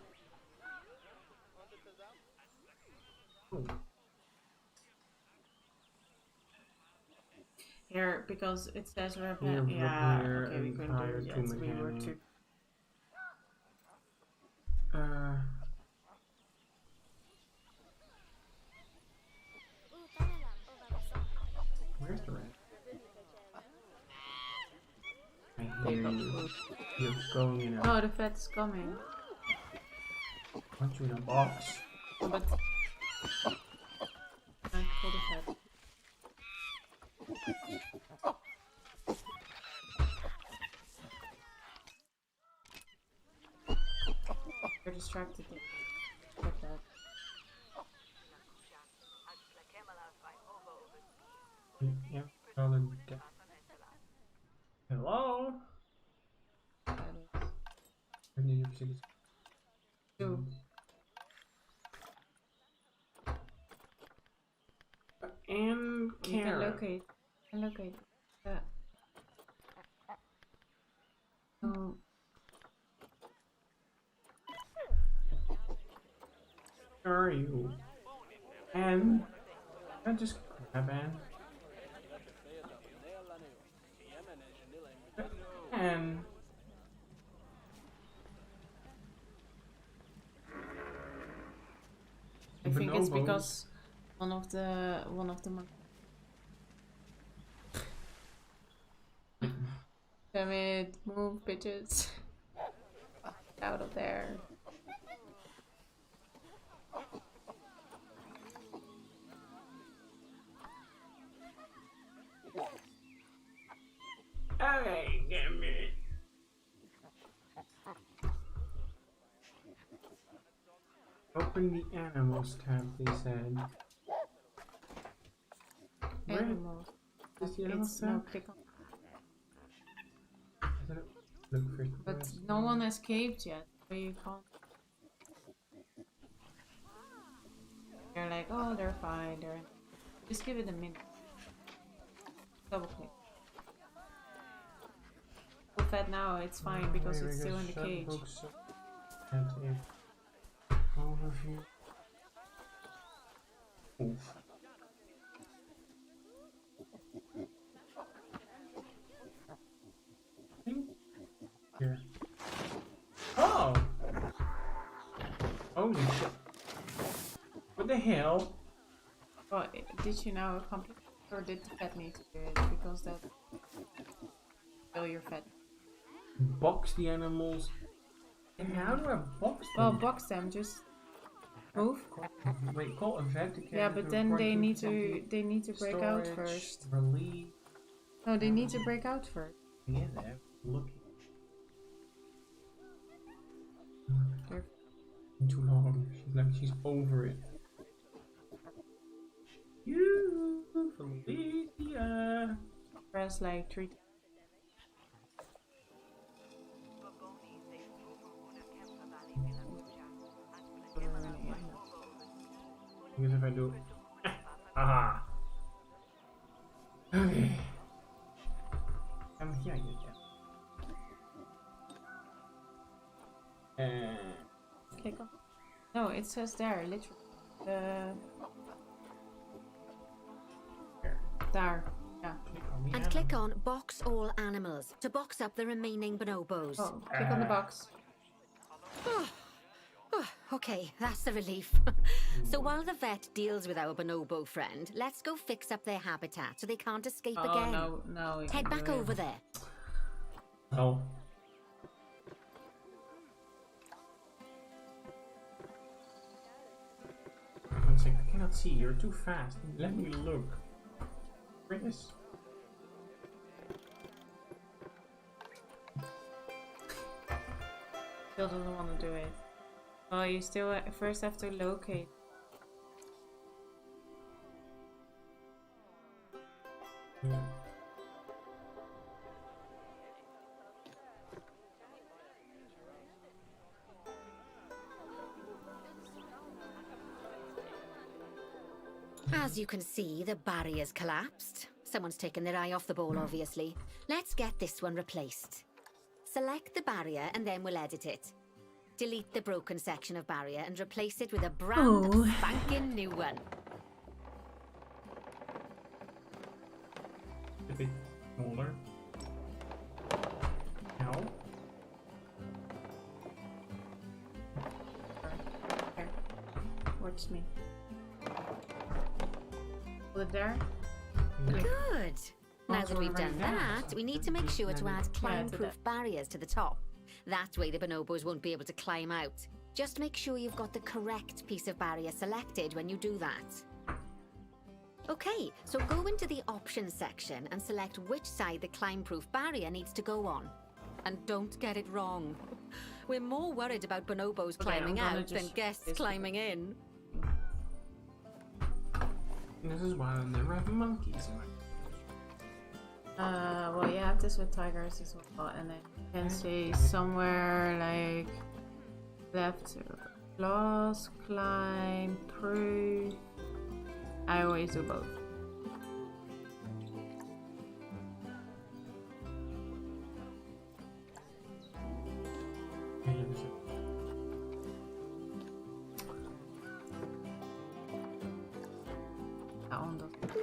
Oh. Here, because it says we're Here, yeah, here, okay, we and couldn't hire do it two yet. We were mechanics. too. Where's the rat? I pick up you. food. You're going in a Oh, the vet's coming. aren't you in a box? Oh, but I call the vet. You're distracted. Like that. Yeah, rather than hello? And then you see this. Two. And You can Kara. locate. Can locate. Oh. Where are you? And I just grab Anne. And I think it's bonobos. because one of the Damn it, move bitches. Out of there. Okay, damn it. Open the animals tab, they said. Where Animals. is the animals It's no tab? click on. I said look first. But no one escaped yet, so you can't. You're like, oh, they're fine. They're. Just give it a minute. Double click. With that now, it's fine because it's still in the cage. Overview. Oof. Here. Oh! Holy shit. What the hell? Oh, did you now complete, or did the vet need to do it? Because that. Kill your vet. Box the animals. And how do I box them? Well, box them. Just move. Wait, call a vet to Yeah, but then they need to break out first. Relieve. No, they need to break out first. Yeah, they're looking. They're- Too long. She's like she's over it. You, Felicia. Press like 3 times. Because if I do. Aha. Okay. Here, yeah. Click on. No, it says there, literally. There. Yeah. And click on Box All Animals to box up the remaining bonobos. Oh, click on the box. Oh, okay, that's a relief. So while the vet deals with our bonobo friend, let's go fix up their habitat so they can't escape Oh, again. no. we Head can back do it. over there. Oh. One second, I cannot see. You're too fast. Let me look. Chris. Still doesn't want to do it. Oh, you still first have to locate. Yeah. As you can see, the barrier's collapsed. Someone's taken their eye off the ball, obviously. Let's get this one replaced. Select the barrier and then we'll edit it. Delete the broken section of barrier and replace it with a brand spanking new one. A bit smaller. Now. Here. Watch me. Hold it there. Yeah. Good. Now that we've done that, we need to make sure to add climb-proof barriers to the top. That way the bonobos won't be able to climb out. Just make sure you've got the correct piece of barrier selected when you do that. Okay, so go into the options section and select which side the climb-proof barrier needs to go on. And don't get it wrong. We're more worried about bonobos climbing out than guests climbing in. This is why I never have monkeys in my... Well, you have this with tigers as well, and then you can see somewhere like left to claws, climb, proof. I always do both.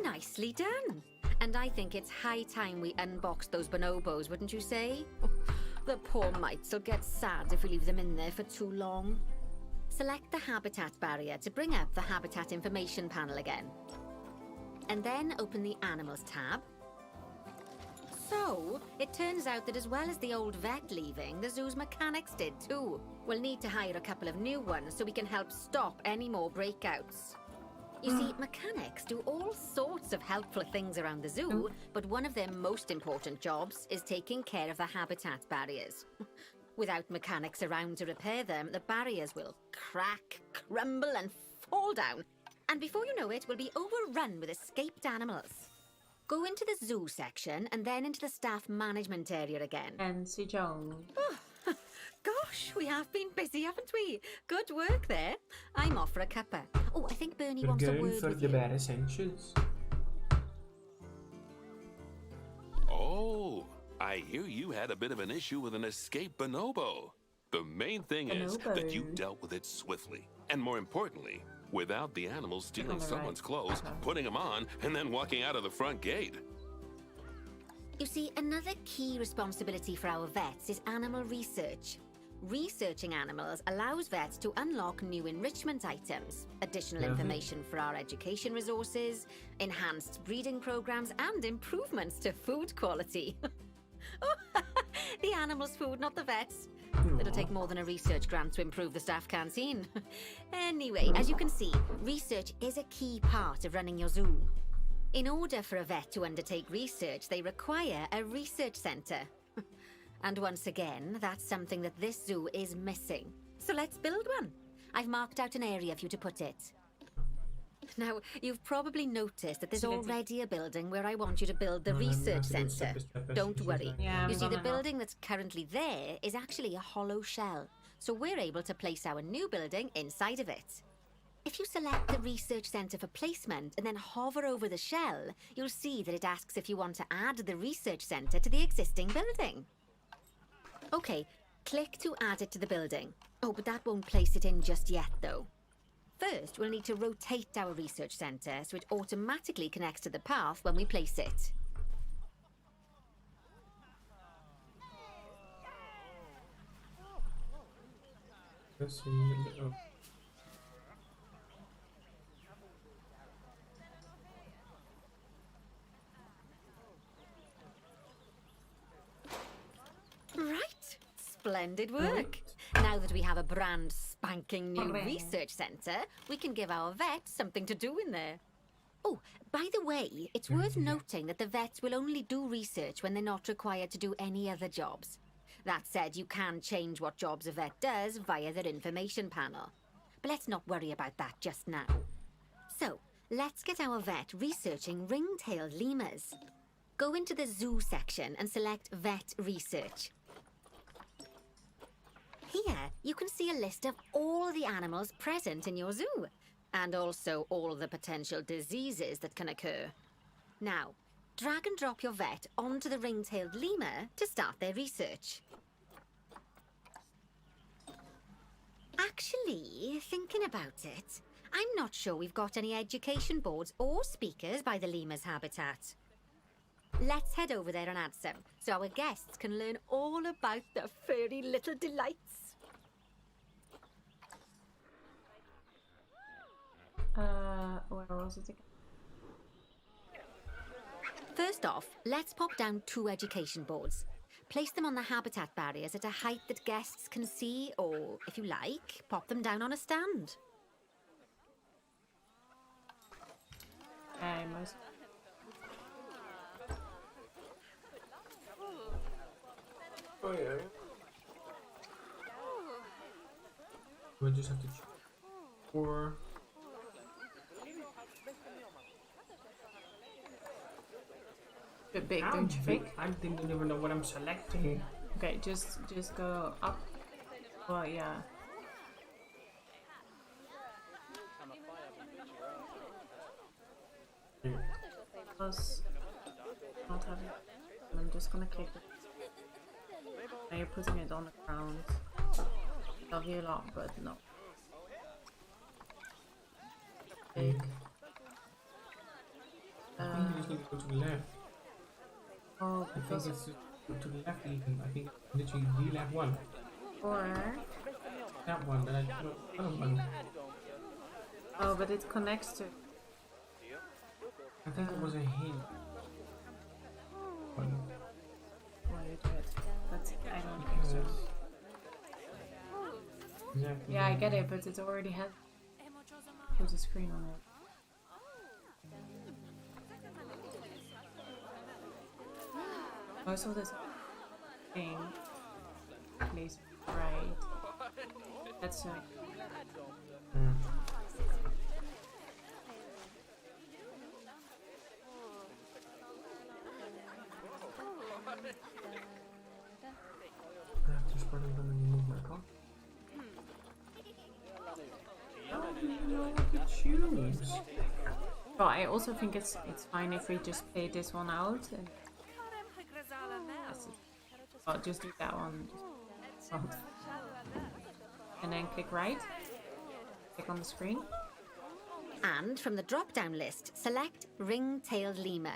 Nicely done. And I think it's high time we unbox those bonobos, wouldn't you say? The poor mites will get sad if we leave them in there for too long. Select the habitat barrier to bring up the habitat information panel again. And then open the animals tab. So, it turns out that as well as the old vet leaving, the zoo's mechanics did too. We'll need to hire a couple of new ones so we can help stop any more breakouts. You see, mechanics do all sorts of helpful things around the zoo, but one of their most important jobs is taking care of the habitat barriers. Without mechanics around to repair them, the barriers will crack, crumble, and fall down. And before you know it, we'll be overrun with escaped animals. Go into the zoo section and then into the staff management area again. And see Joan. Gosh, we have been busy, haven't we? Good work there. I'm off for a cuppa. Oh, I think Bernie wants a word for with the you. bare essentials. Oh, I hear you had a bit of an issue with an escaped bonobo. The main thing is that you dealt with it swiftly, and more importantly, without the animals stealing someone's clothes, putting them on, and then walking out of the front gate. You see, another key responsibility for our vets is animal research. Researching animals allows vets to unlock new enrichment items, additional information for our education resources, enhanced breeding programs, and improvements to food quality. Oh, the animals' food, not the vets. It'll take more than a research grant to improve the staff canteen. Anyway, as you can see, research is a key part of running your zoo. In order for a vet to undertake research, they require a research centre. And once again, that's something that this zoo is missing. So let's build one. I've marked out an area for you to put it. Now, you've probably noticed that there's already a building where I want you to build the research centre. Don't worry. You see, the building that's currently there is actually a hollow shell. So we're able to place our new building inside of it. If you select the research centre for placement and then hover over the shell, you'll see that it asks if you want to add the research centre to the existing building. Okay, click to add it to the building. Oh, but that won't place it in just yet, though. First, we'll need to rotate our research centre so it automatically connects to the path when we place it. Let's see. Oh. Right, splendid work. Now that we have a brand spanking new research centre, we can give our vets something to do in there. Oh, by the way, it's worth noting that the vets will only do research when they're not required to do any other jobs. That said, you can change what jobs a vet does via their information panel. But let's not worry about that just now. So, let's get our vet researching ring-tailed lemurs. Go into the zoo section and select Vet Research. Here, you can see a list of all the animals present in your zoo, and also all the potential diseases that can occur. Now, drag and drop your vet onto the ring-tailed lemur to start their research. Actually, thinking about it, I'm not sure we've got any education boards or speakers by the lemur's habitat. Let's head over there and add some, so our guests can learn all about the furry little delights. Where was it again? First off, let's pop down 2 education boards. Place them on the habitat barriers at a height that guests can see, or, if you like, pop them down on a stand. I must. Oh yeah. We just have to choose. Or Bit big, don't you think? I think I never know what I'm selecting. Okay, just go up. Well, yeah. Plus, not having. I'm just gonna click it. Now you're putting it on the ground. I'll heal a lot, but no. Big. I think you just need to go to the left. Oh, I think because it's to the left even. I think literally the left one. or That one, that other one. oh, but it connects to. I think it was a hint. One. Why you do it? But I don't think so. Exactly. Yeah, I get it, but it already has put a screen on it. Most of this thing plays right. That's Mm. I have to start and then move my car. I don't even know what to choose. Well, I also think it's fine if we just play this one out and well, just do that one. Just, and then click right. Click on the screen. And from the drop-down list, select ring-tailed lemur.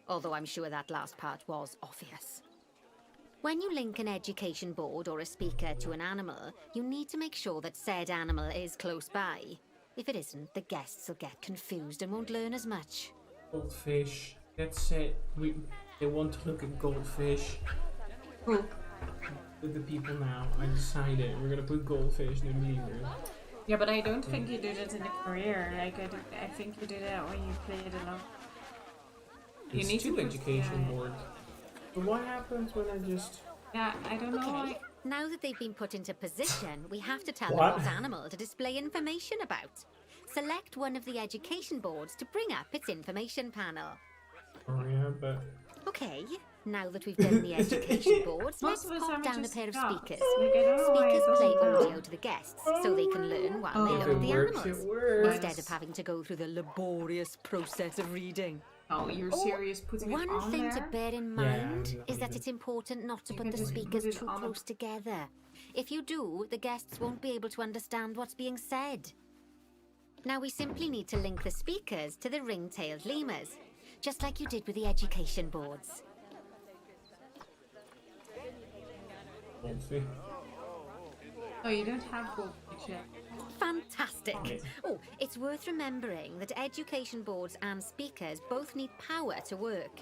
Although I'm sure that last part was obvious. When you link an education board or a speaker to an animal, you need to make sure that said animal is close by. If it isn't, the guests will get confused and won't learn as much. Goldfish. That's it. They want to look at goldfish. Who? With the people now. I decided we're gonna put goldfish in the leader. Yeah, but I don't think you do that in a career. Like I think you do that when you play it alone. You It's need to two put- education yeah. boards. But what happens when I just... Yeah, I don't know. Okay, now that they've been put into position, we have to tell What? them what animal to display information about. Select one of the education boards to bring up its information panel. Oh yeah, but... Okay, now that we've done the education boards, let's Most of us pop have down a just pair of stopped. speakers. Like, I don't know why it Speakers play doesn't work. audio to the guests so they can learn while they Oh. look If at it the works, animals, it works. instead of having to go through the laborious process of reading. Oh, you're serious putting One it on thing there? to bear in Yeah, mind I'm is that not it's important not to You put can the just put speakers it too on a- close together. If you do, the guests won't be able to understand what's being said. Now we simply need to link the speakers to the ring-tailed lemurs, just like you did with the education boards. Goldfish. Oh, you don't have goldfish yet. Fantastic! Okay. Oh, it's worth remembering that education boards and speakers both need power to work.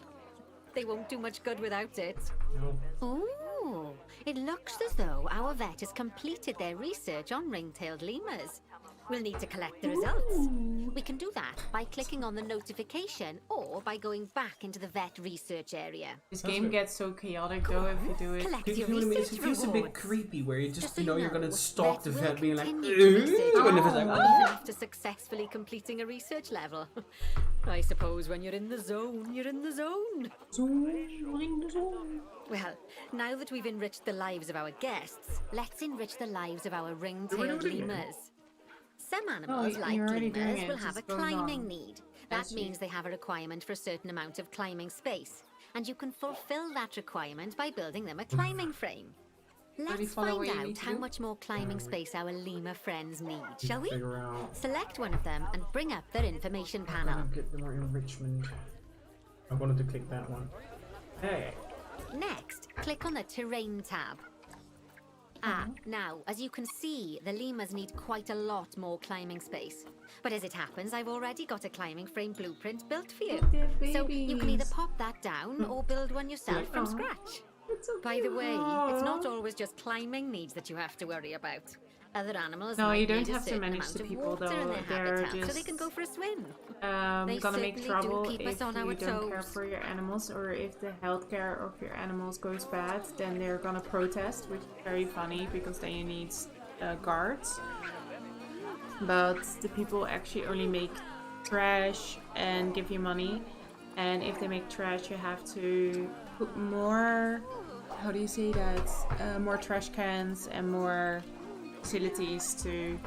They won't do much good without it. No. Oh, it looks as though our vet has completed their research on ring-tailed lemurs. We'll need to collect the results. We can do that by clicking on the notification or by going back into the vet research area. This That's game good. gets so chaotic though if you do it. Collect You your know what I mean? research It feels a bit rewards. creepy where you just, so you know, you're know, gonna stalk the vets vet will being like, continue to research and if it's like, even oh. after successfully completing a research level. I suppose when you're in the zone, you're in the zone. Well, now that we've enriched the lives of our guests, let's enrich the lives of our ring-tailed do it again. lemurs. Some animals, you're like already doing lemurs, it, will have a just go climbing on. need. That As you- means they have a requirement for a certain amount of climbing space, and you can fulfill that requirement by building them a climbing frame. Let's follow find what you out need to how do? much more climbing space our lemur friends need, shall we? Figure out. Select one of them and bring up their information How panel. to get more enrichment. I wanted to click that one. Hey. Next, click on the Terrain tab. Now, as you can see, the lemurs need quite a lot more climbing space. But as it happens, I've already got a climbing frame blueprint built for you. So you can either pop that down or build one yourself from scratch. By the way, it's not always just climbing needs that you have to worry about. Other animals No, might you don't need a have to certain manage amount the of people, water in though. their They're habitat so they just can go for a swim. They gonna make certainly trouble do keep if us on you our don't care toes. for your animals, or if the healthcare of your animals goes bad, then they're gonna protest, which is very funny because then you need guards. But the people actually only make trash and give you money, and if they make trash, you have to put more. How do you say that? More trash cans and more facilities to.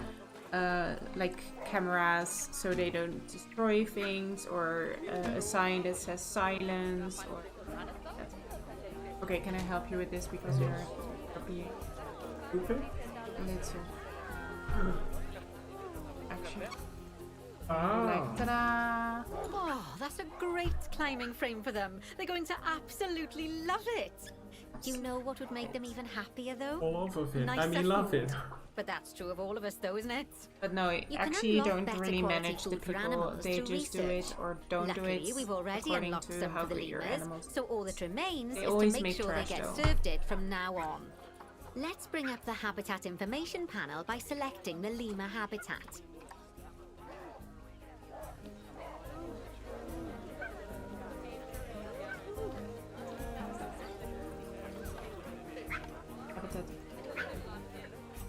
Like cameras, so they don't destroy things, or a sign that says silence, or okay, can I help you with this because you're being Open? little actually Ah. like ta-da. Oh, that's a great climbing frame for them. They're going to absolutely love it. Do you know what would make them even happier, though? All off of it. I Nicer mean, love food. it. But that's true of all of us, though, isn't it? But no, You can actually you unlock don't better really quality manage the food for people, animals they through just do it research. or don't Luckily, do it we've already according unlocked to some how for the good your lemurs, animals. so all that remains They is always to make make sure trash, they get though. served it from now on. Let's bring up the habitat information panel by selecting the lemur habitat. Habitat.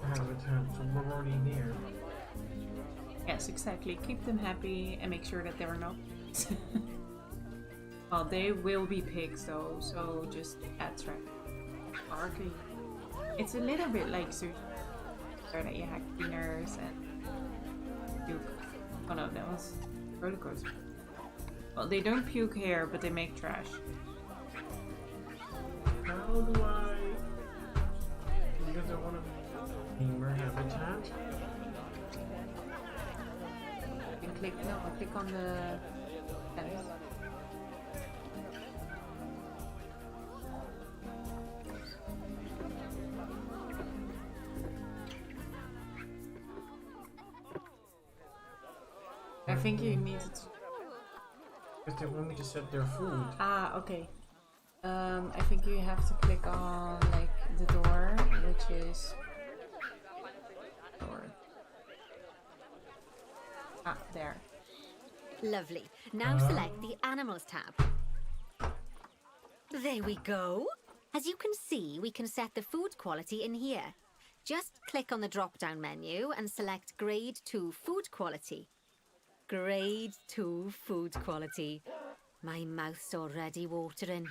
Habitat, so we're already there. Yes, exactly. Keep them happy and make sure that there are no pigs. Well, they will be pigs though, so just add track. Arcade. It's a little bit like sushi, where that you have cleaners and puke. Oh no, that was roller coaster. Well, they don't puke here, but they make trash. How do I... Because I want to... Lemur habitat? You can click on the fence. I think you need to. Because they want me to set their food. Ah, okay. I think you have to click on like the door, which is door. Ah, there. Lovely. Now select the Animals tab. There we go. As you can see, we can set the food quality in here. Just click on the drop-down menu and select Grade 2 Food Quality. Grade 2 Food Quality. My mouth's already watering.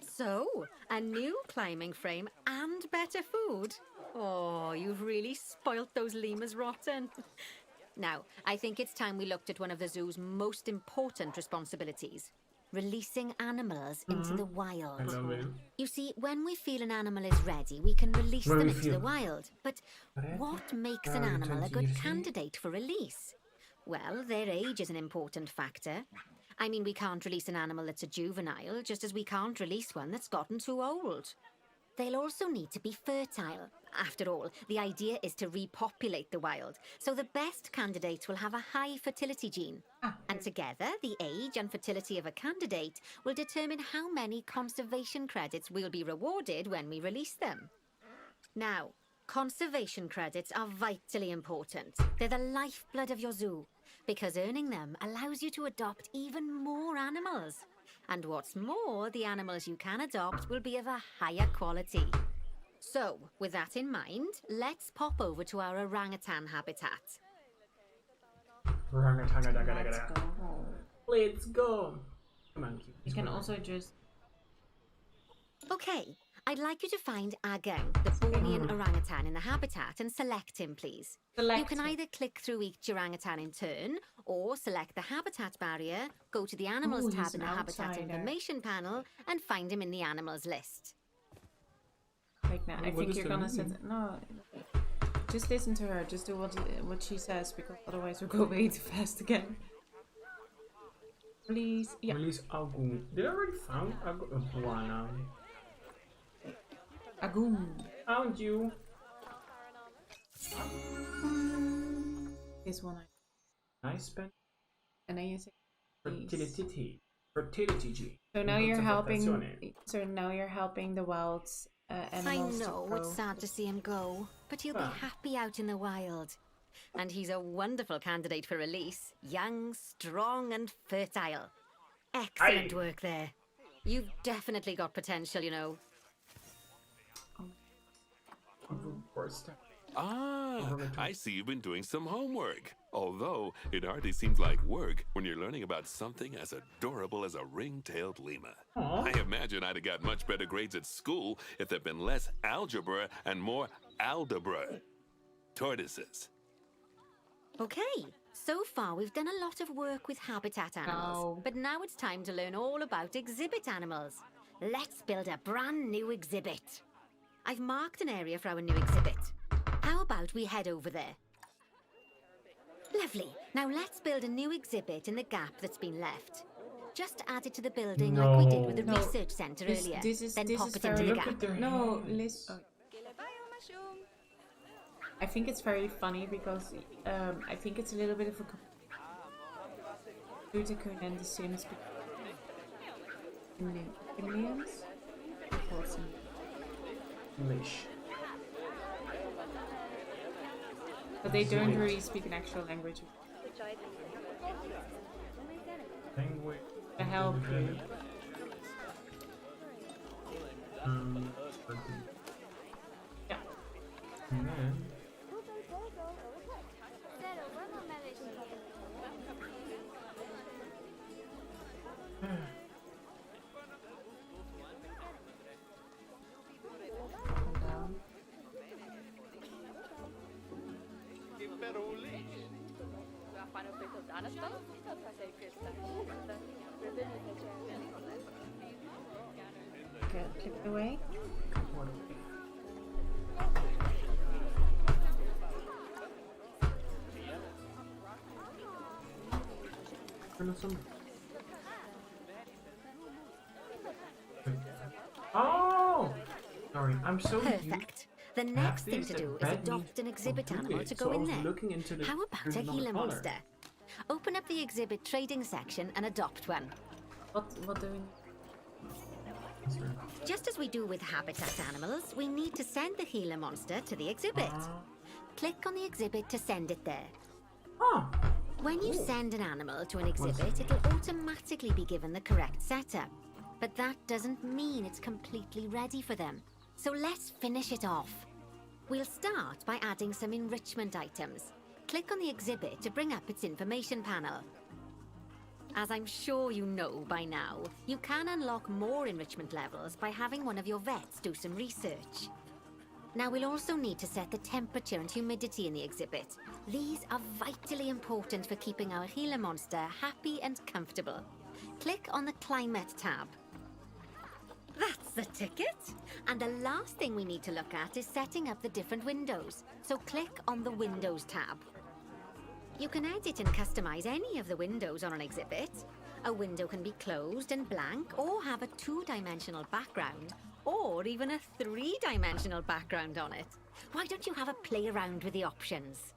So, a new climbing frame and better food. Oh, you've really spoilt those lemurs rotten. Now, I think it's time we looked at one of the zoo's most important responsibilities. Releasing animals into the wild. I love it. You see, when we feel an animal is ready, we can release When them we into feel- the wild. But what makes an animal a good candidate for release? Well, their age is an important factor. I mean, we can't release an animal that's a juvenile, just as we can't release one that's gotten too old. They'll also need to be fertile. After all, the idea is to repopulate the wild, so the best candidates will have a high fertility gene. And together, the age and fertility of a candidate will determine how many conservation credits we'll be rewarded when we release them. Now, conservation credits are vitally important. They're the lifeblood of your zoo, because earning them allows you to adopt even more animals. And what's more, the animals you can adopt will be of a higher quality. So, with that in mind, let's pop over to our orangutan habitat. Let's go. Let's go. Come on. You can also just. Okay, I'd like you to find Agang, the Bornean orangutan in the habitat, and select him, please. Select You can him. either click through each orangutan in turn, or select the habitat barrier, go to the Animals Ooh, tab he's in the an Habitat outsider. Information panel, and find him in the Animals list. Like now, I What think does you're that gonna set. mean? No, just listen to her. Just do what she says, because otherwise we'll go way too fast again. Please, yeah. Release Agung. Did I already found Agung? Buana. Agoon. Found you. This one. Nice spend. And then you say Fertility. Fertility. so now you're helping. Conservazione. So now you're helping the wild I animals. know to grow. it's sad to see him go, but he'll be Ah. happy out in the wild. And he's a wonderful candidate for release. Young, strong, and fertile. Excellent Aye. work there. You've definitely got potential, you know. Worst. Ah, I see you've been doing some homework. Although, it hardly seems like work when you're learning about something as adorable as a ring-tailed lemur. Aw. I imagine I'd have got much better grades at school if there'd been less algebra and more aldebra. Tortoises. Okay, so far we've done a lot of work with habitat animals, No. but now it's time to learn all about exhibit animals. Let's build a brand new exhibit. I've marked an area for our new exhibit. How about we head over there? Lovely. Now let's build a new exhibit in the gap that's been left. Just add it to the building like we did with the No. research centre earlier. then pop it into very. the Look gap. at their No, hands. listen. I think it's very funny because I think it's a little bit of a Luticune and the Sims. Indians? English. But they don't really speak an actual language. Language. To help you. Yeah. And then Calm down. Okay, click it away. what? Oh! Sorry, I'm so used Perfect. The next thing these to that do is bad adopt means an exhibit don't do animal it, to so go I in was there. looking into the How about a another Gila color. monster? Open up the exhibit trading section and adopt one. What do we need? Just as we do with habitat animals, we need to send the Gila monster to the exhibit. Click on the exhibit to send it there. Oh! When you send an animal to an exhibit, it'll automatically be given the correct setup. But that doesn't mean it's completely ready for them. So let's finish it off. We'll start by adding some enrichment items. Click on the exhibit to bring up its information panel. As I'm sure you know by now, you can unlock more enrichment levels by having one of your vets do some research. Now we'll also need to set the temperature and humidity in the exhibit. These are vitally important for keeping our Gila monster happy and comfortable. Click on the Climate tab. That's the ticket! And the last thing we need to look at is setting up the different windows. So click on the Windows tab. You can edit and customize any of the windows on an exhibit. A window can be closed and blank, or have a two-dimensional background, or even a three-dimensional background on it. Why don't you have a play around with the options?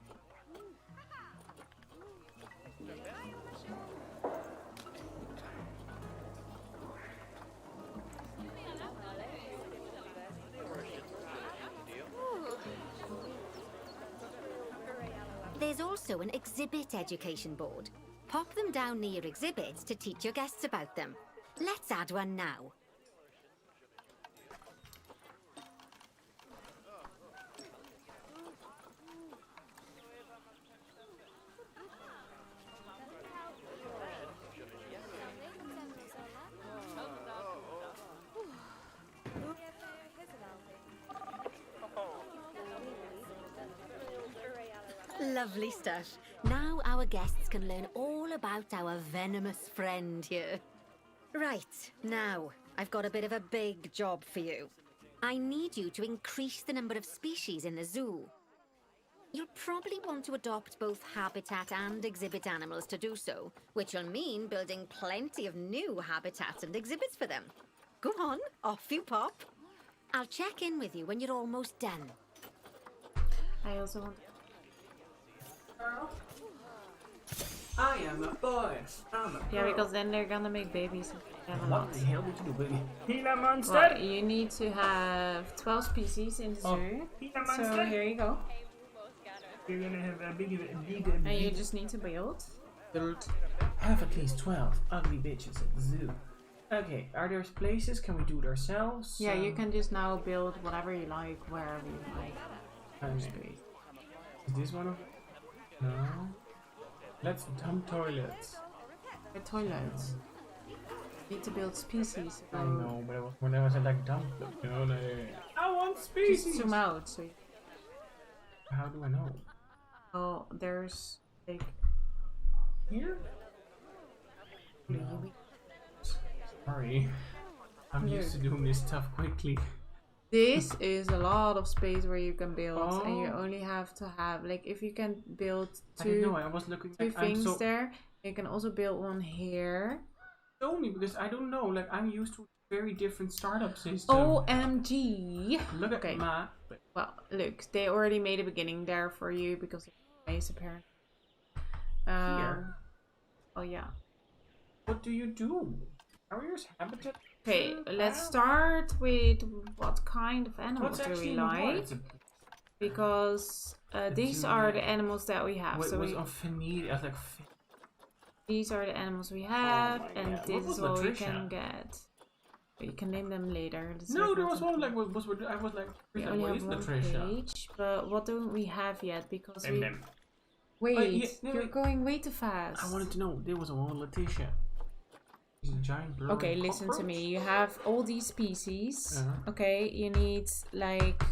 There's also an exhibit education board. Pop them down near your exhibits to teach your guests about them. Let's add one now. Lovely stuff. Now our guests can learn all about our venomous friend here. Right, now, I've got a bit of a big job for you. I need you to increase the number of species in the zoo. You'll probably want to adopt both habitat and exhibit animals to do so, which will mean building plenty of new habitats and exhibits for them. Go on, off you pop. I'll check in with you when you're almost done. I also want. I am a boy. I'm a Yeah, girl. because then they're gonna make babies. And they have a What lot. the hell did you do, baby? Gila monster! Well, you need to have 12 species in the Oh, zoo. Gila So monster! here you go. You're gonna have a big. And you just need to build. Have at least 12 ugly bitches at the zoo. Okay, are there places? Can we do it ourselves? Yeah, you can just now build whatever you like, wherever you like. Okay. Is this one of them? No. Let's dump toilets. The toilets. You need to build species. I know, but when I was like dump them. No, no. I want species! Just zoom out. So How do I know? oh, there's like Here? No. Sorry. I'm used to doing this stuff quickly. this is a lot of space where you can build, and you Oh. only have to have like if you can build I didn't know. two I was looking two like I'm things so there. You can also build one here. show me because I don't know. Like I'm used to a very different startup system. OMG! Look Okay. at my. Well, look, they already made a beginning there for you because of the base apparently. Here. Oh yeah. What do you do? Harriers habitat. Okay, let's start with what kind of animals What's do actually we in the water? like? It's a- Because these zoo, are yeah. the animals that we have. Wait, So was we, on Fanny. I was like. these are the animals we have, my and God. this What was is what we Latricia? can get. But you can name them later. This is No, like there not was one like I was like. we What only is have one Latricia? page, but what don't we have yet? Because we Them. wait, yeah, no, you're wait. going way too fast. I wanted to know. There was a one Letitia. She's a giant blue. Okay, listen to me. You have all these species. Uh-huh. Okay, you need like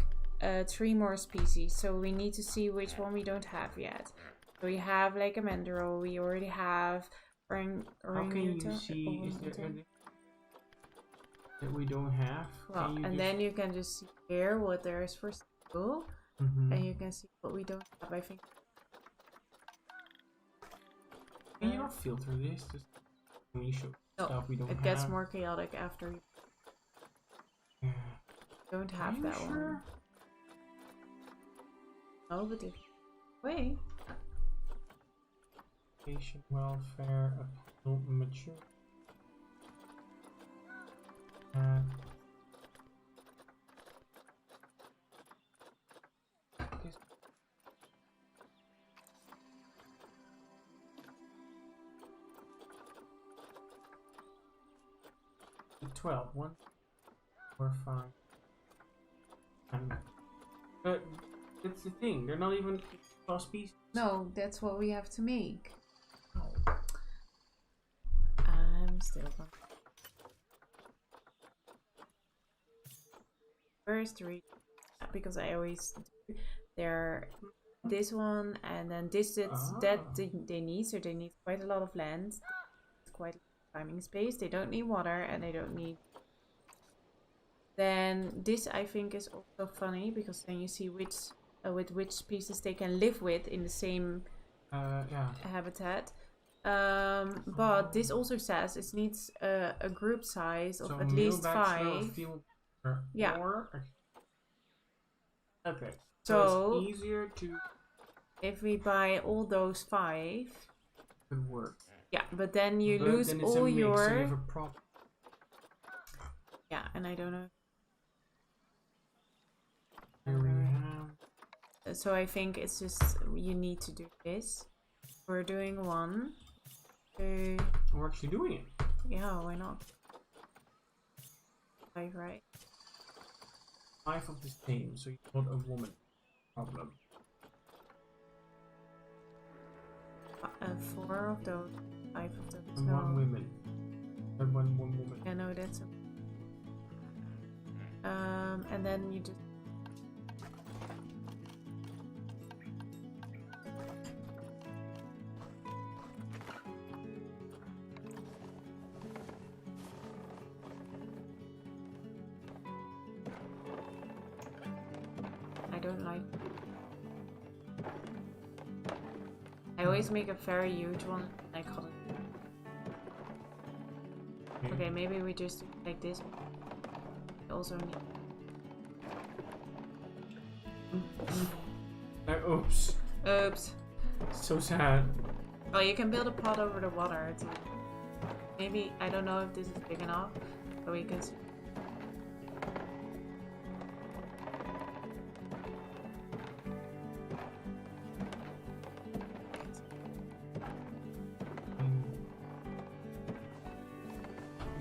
3 more species. So we need to see which one we don't have yet. So we have like a mandrill. We already have How can you see? Is there anything that we don't have? well, Can you and just- then you can just see here what there is for school, Mhm. and you can see what we don't have. I think. Can you not filter this? Just when you show No, stuff we don't it have. gets more chaotic after you Yeah. don't Are have you that sure? one. No, but if wait. Patient welfare, upon mature. This. The 12, 1, 4, 5. But that's the thing, they're not even 12 species. No, that's what we have to make. I'm still going. First read because I always do. They're this one and then this that they need, so they need quite a lot of land, quite a lot of climbing space. They don't need water and they don't need. Then this I think is also funny because then you see which with which species they can live with in the same Yeah. habitat. But this also says it needs a group size of So at male least bachelor or 5. female Yeah. or- okay. So- it's easier to If we buy all those 5, could work. yeah, but then you But lose then it's a all mix, so you have your a prop. yeah, and I don't know. Here we have. So I think it's just you need to do this. We're doing 1, 2, We're actually doing it. yeah, why not? 5, right? 5 of the same, so you're not a woman. Problem. 4 of those, 5 of those. And No. 1 woman. And one woman. Yeah, no, that's okay. And then you just I don't like. I always make a very huge one. I call it. Okay, maybe we just do like this. We also need Oops. Oops. So sad. Oh, you can build a pot over the water too. Maybe, I don't know if this is big enough, so we can see.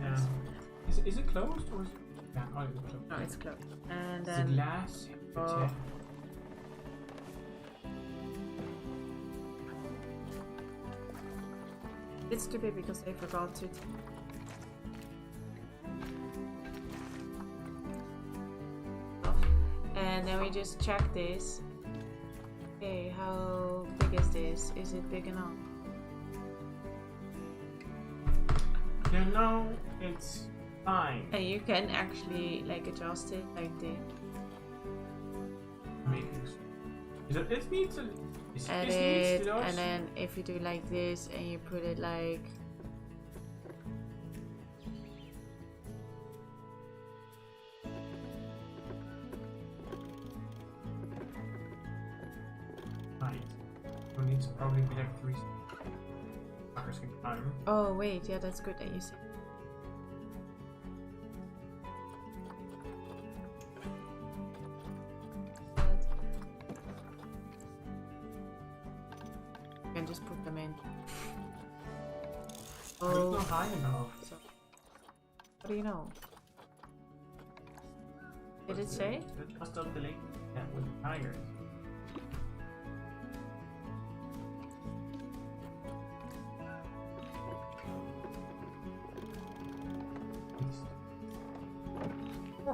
Yeah. Is it closed or is it? Yeah, oh, it's closed. No, it's closed. And The then glass. Oh. It's stupid because I forgot to. And then we just check this. Okay, how big is this? Is it big enough? No, it's fine. And you can actually like adjust it like this. It needs a. Edit, and then if you do like this and you put it like. Right. It needs to probably be like 3 suckers can climb. Oh wait, yeah, that's good that you said. You can just put them in. But it's Oh, not high enough. so what do you know? Did it say? It must have delayed that with the tires.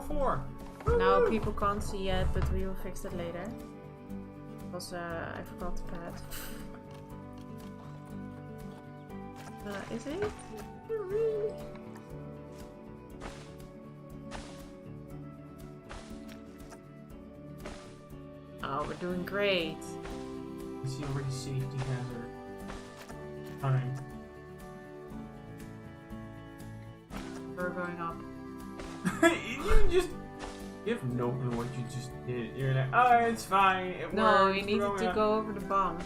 Four. Now people can't see yet, but we will fix it later. Because I forgot the pad. Is it? Really? Oh, we're doing great. You see already safety hazard. Fine. We're going up. You have no clue what you just did. You're like, oh, it's fine. It No, works, we needed we're to going go over the bomb.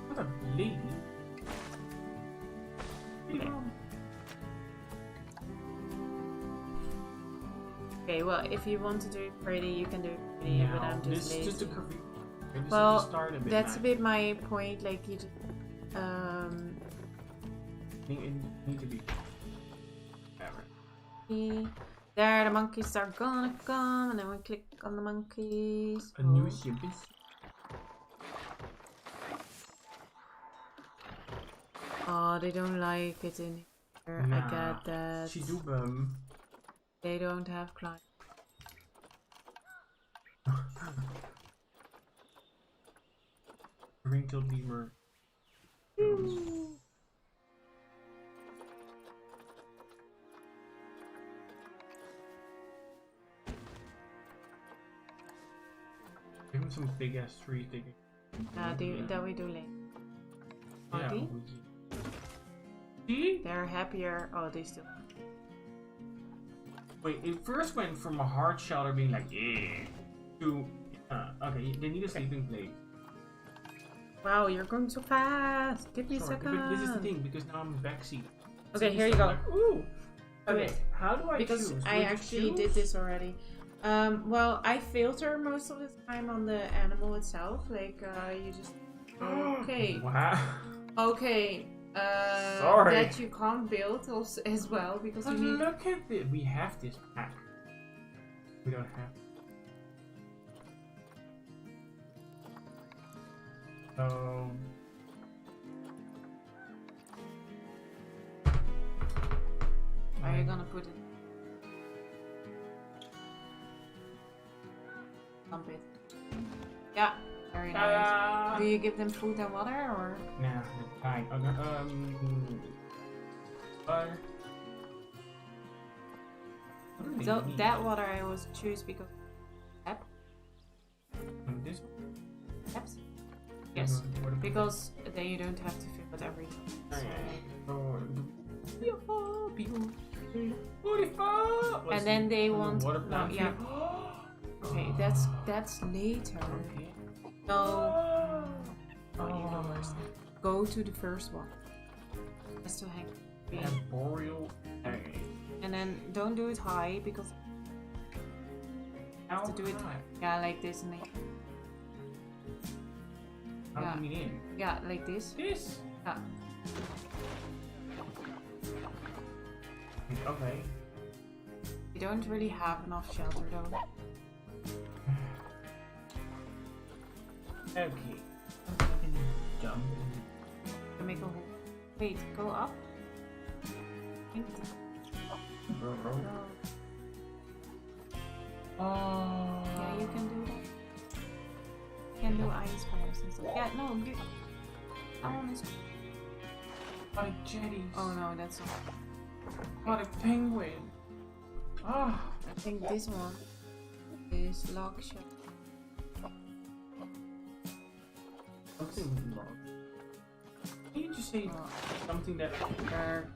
What a lady. Okay, well, if you want to do it pretty, you can do it pretty, but I'm just lazy. Just a coffee. Well, start a bit that's nice. a bit my point. Like you just, It need to be. there, the monkeys are gonna come, and then we click on the monkeys. A new ship is. Oh, they don't like it in here. I get that. She do them. They don't have climb. Wrinkled lemur. Give him some big ass trees. That we do later. Yeah. Auntie? See? They're happier. Oh, they still. Wait, it first went from a hard shelter being like, yeah, to, okay, they need a sleeping place. Wow, you're going so fast. Give me a Sorry, second. but this is the thing, because now I'm backseat. Okay, So here you I'm go. like, ooh. Okay, it. how do I Because choose? I Do just actually did choose? this already. Well, I filter most of the time on the animal itself. Like, you just. Okay. Wow. Okay. Sorry. That you can't build also as well because But you need. look at this. We have this pack. We don't have. So. Are you gonna put it? Dump it. Yeah. Very nice. Do you give them food and water or? Nah, it's fine. Butter. What do they So need? that water I always choose because. Tap. This Taps. Yes. What about- Because then you don't have to fill it every time. And then they want. water No, plant yeah. here. Okay, that's later. Okay. No. Oh, you know worse. Go to the first one. Just to hang. Arboreal. Okay. And then don't do it high because How to do it high? yeah like this and then How yeah. do you mean? yeah like this. This? Yeah. Okay. You don't really have enough shelter though. Okay. I can jump. To make a hole. Wait, go up. Bro. Oh. Yeah, you can do that. You can do ice fires and stuff. Yeah, no, you. That one is. My jetties. Oh no, that's not. What a penguin. Ah. I think this one is lock shot. Something with log. Can you just say something that They're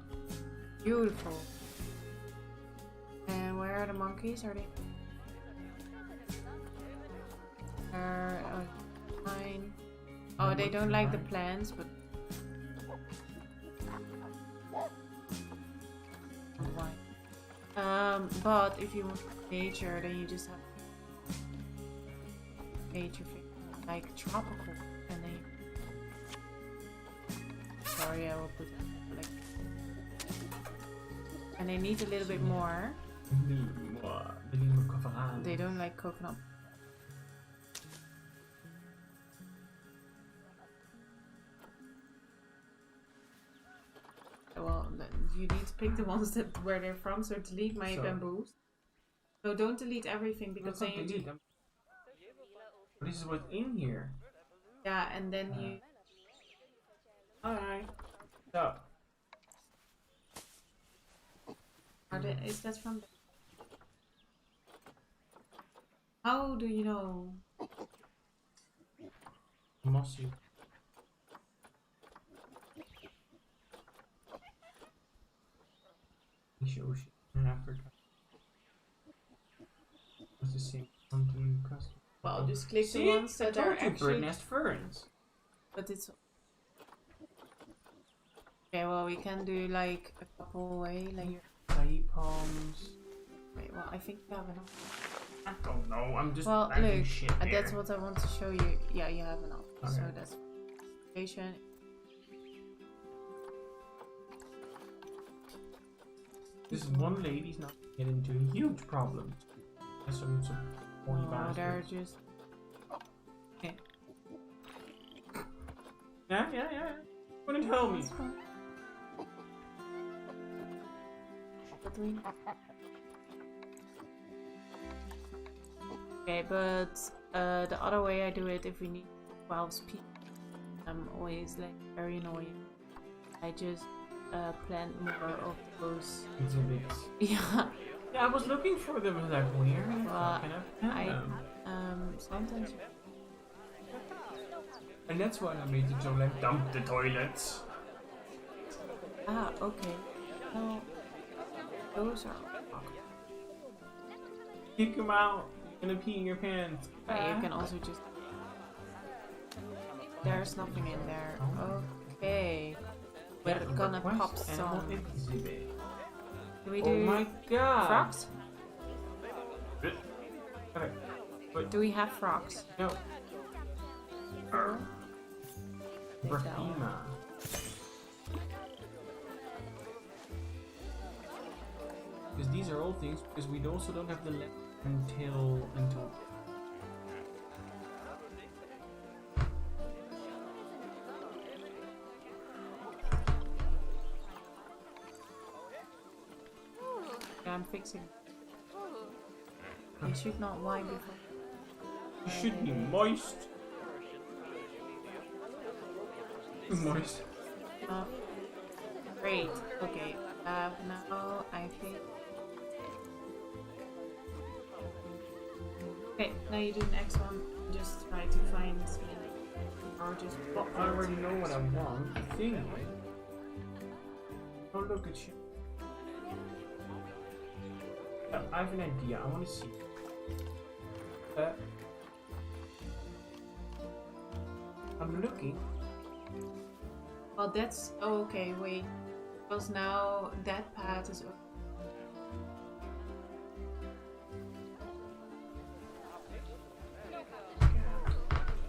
beautiful. And where are the monkeys? Are they? They're fine. Oh, they don't like the plants, but why? But if you want nature, then you just have nature like tropical, and then. Sorry, I will put like. And they need a little bit more. They don't like coconut. Well, then you need to pick the ones that where they're from. So delete my bamboos. So don't delete everything because then you delete them. This is what's in here. Yeah, and then you. Alright. So. Is that from? How do you know? Mossy. Ocean in Africa. What's the same continent custom? Well, just click See? the ones that I are told you, actually. bird nest ferns. But it's. Okay, well, we can do like a couple way, like. Acai palms. Wait, well, I think we have enough. I don't know. I'm just. Well, adding look, shit and there. that's what I want to show you. Yeah, you have enough. Okay. So that's patient. This one lady's not getting into a huge problem. There's some horny Oh, they're bastards. just. Okay. Yeah. Wouldn't tell me. That's fine. But we. Okay, but the other way I do it, if we need 12 speed, I'm always like very annoying. I just plant more of those. Exhibits. Yeah. Yeah, I was looking for them. I was like, where? Well, Can I find them? Sometimes. And that's why I made it so like dump the toilets. Ah, okay. No, those are. Kick them out. You're gonna pee in your pants. But you can also just. There's nothing in there. Okay. We're gonna pop some. Exhibit. Do we Oh do my god. frogs? Okay. But Do we have frogs? no. Take that one. Brahima. Because these are all things. Because we also don't have the left until. Yeah, I'm fixing. You should not whine before. You should be moist. Moist. Great. Okay. Now I think. Okay. Now you do the next one. Just try to find. Or just. Well, I already know what I want. The thing. Oh, look at you. I have an idea. I want to see. that. I'm looking. Well, that's okay. Wait, because now that path is.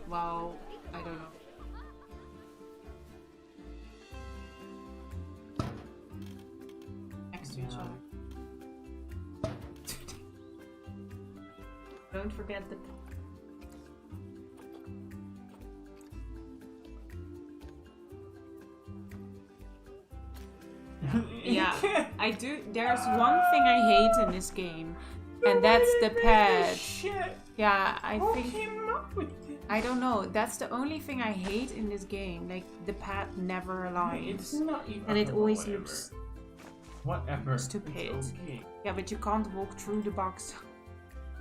Well, I don't know. Next to each other. Don't forget the. Yeah, I do. There's one thing I hate in this game, and that's the pad. Shit. Yeah, I Who think. came up with this? I don't know. That's the only thing I hate in this game. Like the pad never aligns, It's not even. and it always whatever. looks. Whatever. Stupid. It's okay. Yeah, but you can't walk through the box.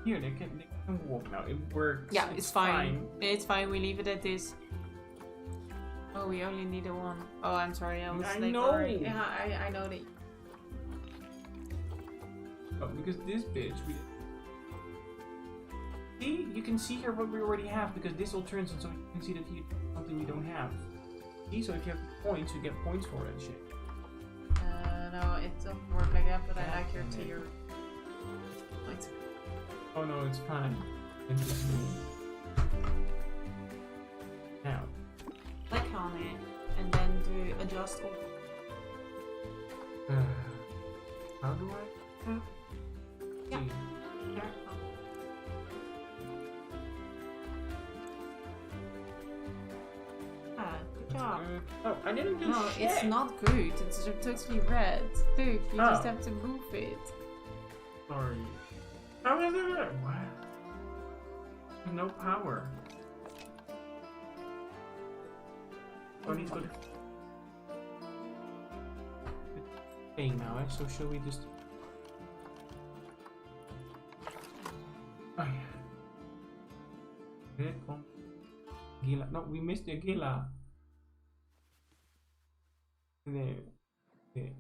Here, they can walk now. It works. Yeah, it's fine. It's fine. We leave it at this. Oh, we only need a one. Oh, I'm sorry. I was I like know. already. Yeah, I know that. Oh, because this bitch, we. See, you can see here what we already have because this all turns, and so you can see that here something we don't have. See, so if you have points, you get points for it and shit. No, it doesn't work like that. But I like your tier. Wait. Oh no, it's fine. It's just me. Now. Click on it and then do adjust all. How do I? Yeah. See. There. Ah, good job. Oh, I didn't do No, shit. it's not good. It's totally red. Look, you just Oh. have to move it. Sorry. How is it? What? No power. Oh, I need to go to. Hey, now, so shall we just. Oh, yeah. Red bomb. Gila. No, we missed the Gila. There. Okay.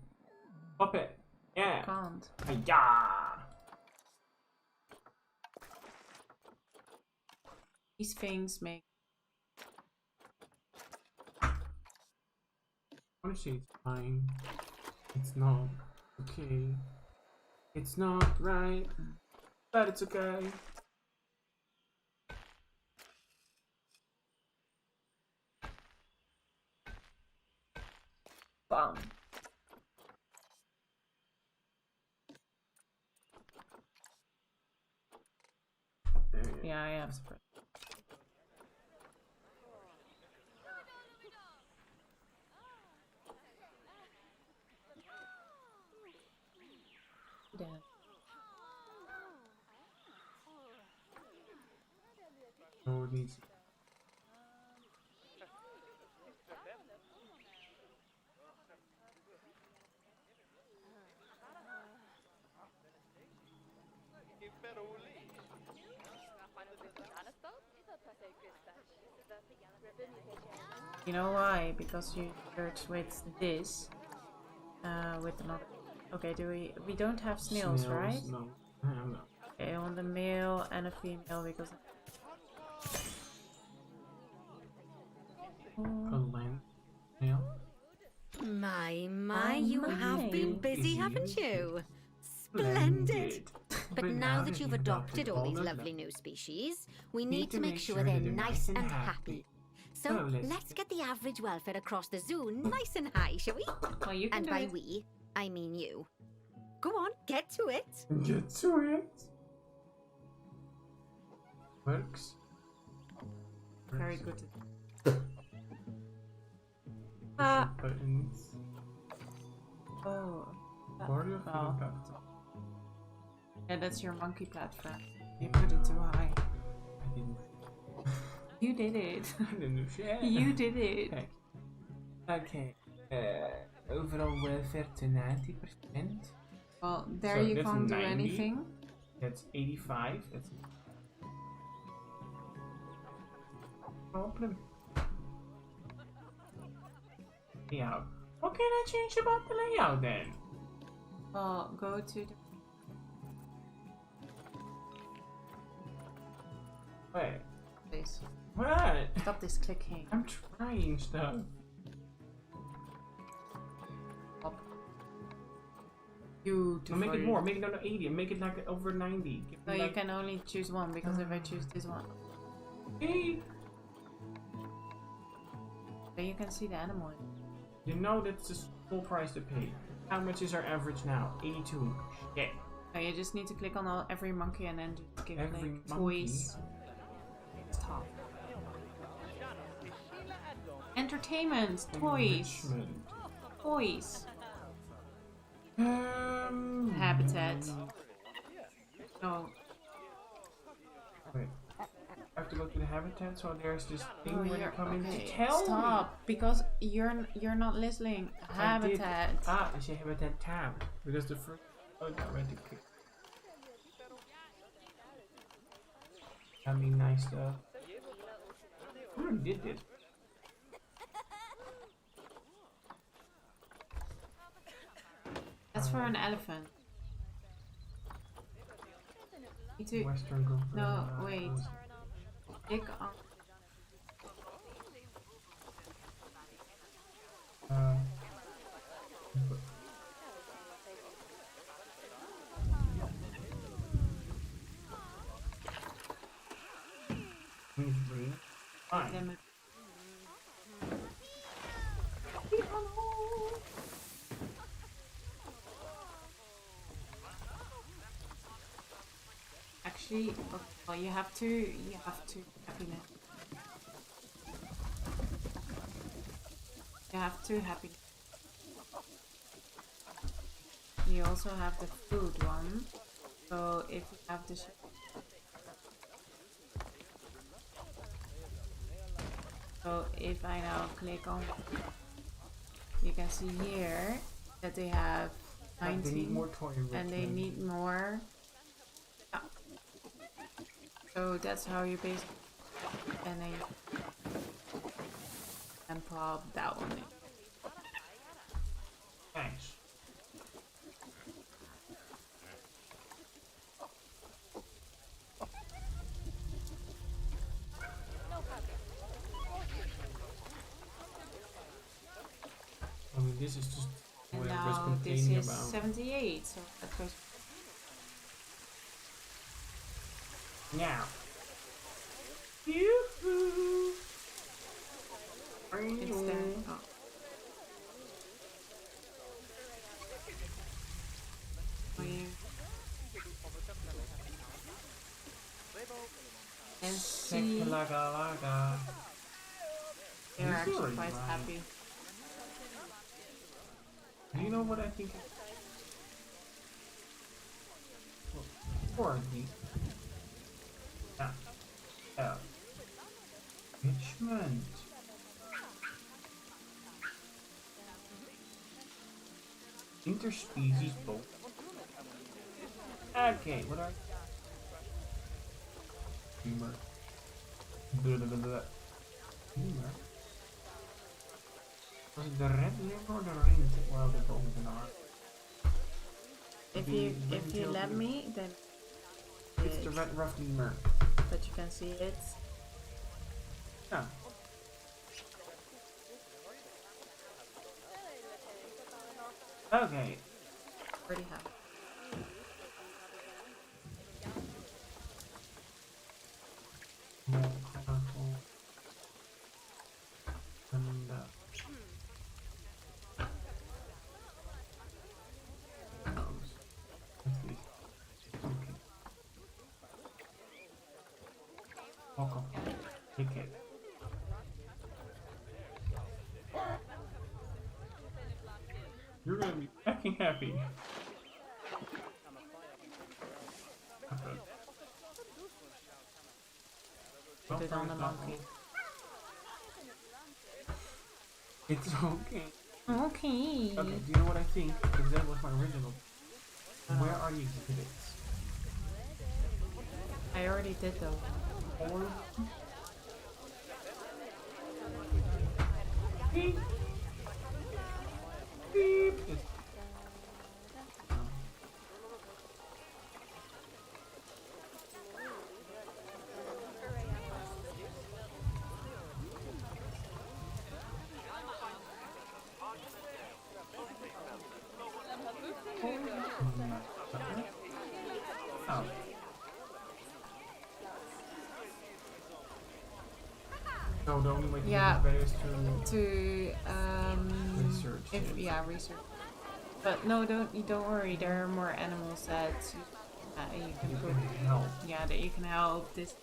Pop it. Yeah. Can't. Yeah. These things make. Honestly, it's fine. It's not. Okay. It's not right. But it's okay. Bum. Yeah, I have spread. Damn. No, it needs. You know why? Because you search with this. With another. Okay, we don't have snails, right? No. No. Okay, I want a male and a female because. A land snail. My, you have been busy, haven't you? Splendid! But now that you've adopted all these lovely new species, we need to make sure they're nice and happy. So let's get the average welfare across the zoo nice and high, shall we? Well, you can And do by it. we, I mean you. Go on, get to it. Get to it. Works. Very good. Buttons. Oh. Warrior well. feeling better. Yeah, that's your monkey platform. You put it too high. I didn't. You did it. I didn't do shit. You did it. Okay. Overall welfare to 90%. Well, there So you that's can't do 90. anything. That's 85. That's problem. Layout. What can I change about the layout then? Well, go to the. Wait. Please. What? Stop this clicking. I'm trying stuff. Stop. Beautiful. No, make it more. Make it under 80. Make it like over 90. Give No, me you like... can only choose one because if I choose this one, Hey, then you can see the animal. you know that's the full price to pay. How much is our average now? 82. Shit. No, you just need to click on every monkey and then just give Every like monkey? toys. Stop. Entertainment, toys, Enrichment. toys. Habitat. No. Wait. I have to go to the habitat, so there's this thing Oh, where you you're- come in to okay, tell me. Stop, because you're not listening. I did. Habitat. Ah, it's a habitat tab. Because the first... Oh, I got ready to click. I mean, nice stuff. I already did this. That's for an elephant. Me too. Western group. No, wait. Click on. Uh, green. Fine. Them. Actually, well, you have to happiness. You have to happiness. You also have the food one. So if you have the so if I now click on, you can see here that they have They need 19 more toy and they enrichment. need more. Yeah. So that's how you base, and then and pop that one in. Nice. I mean, this is just And what I was now this complaining is about. 78, so that goes. Now. Yoo-hoo! It's there. Oh. Oh, yeah. And see, Sekalaga. they're He's actually already quite mine. happy. Do you know what I think? Four of these. Yeah. Richmond. Interspecies boat. Okay, what are humor? Humor. Was it the red liver or the ring? Well, they're both an art. If you let me, then It's the red rough lemur. but you can see it. Yeah. Okay. Already have. More colorful. And what's this? Okay. Walk off. Take it. You're gonna be fucking happy. Okay. Put it on the monkey. It's okay. Okay. Okay, do you know what I think? Because that was my original. Where are the exhibits? I already did though. Or beep. Beep. So the only way to Yeah. get better is to To research. yeah, research. But no, don't worry. There are more animals that you can put. help. Yeah, that you can help. This.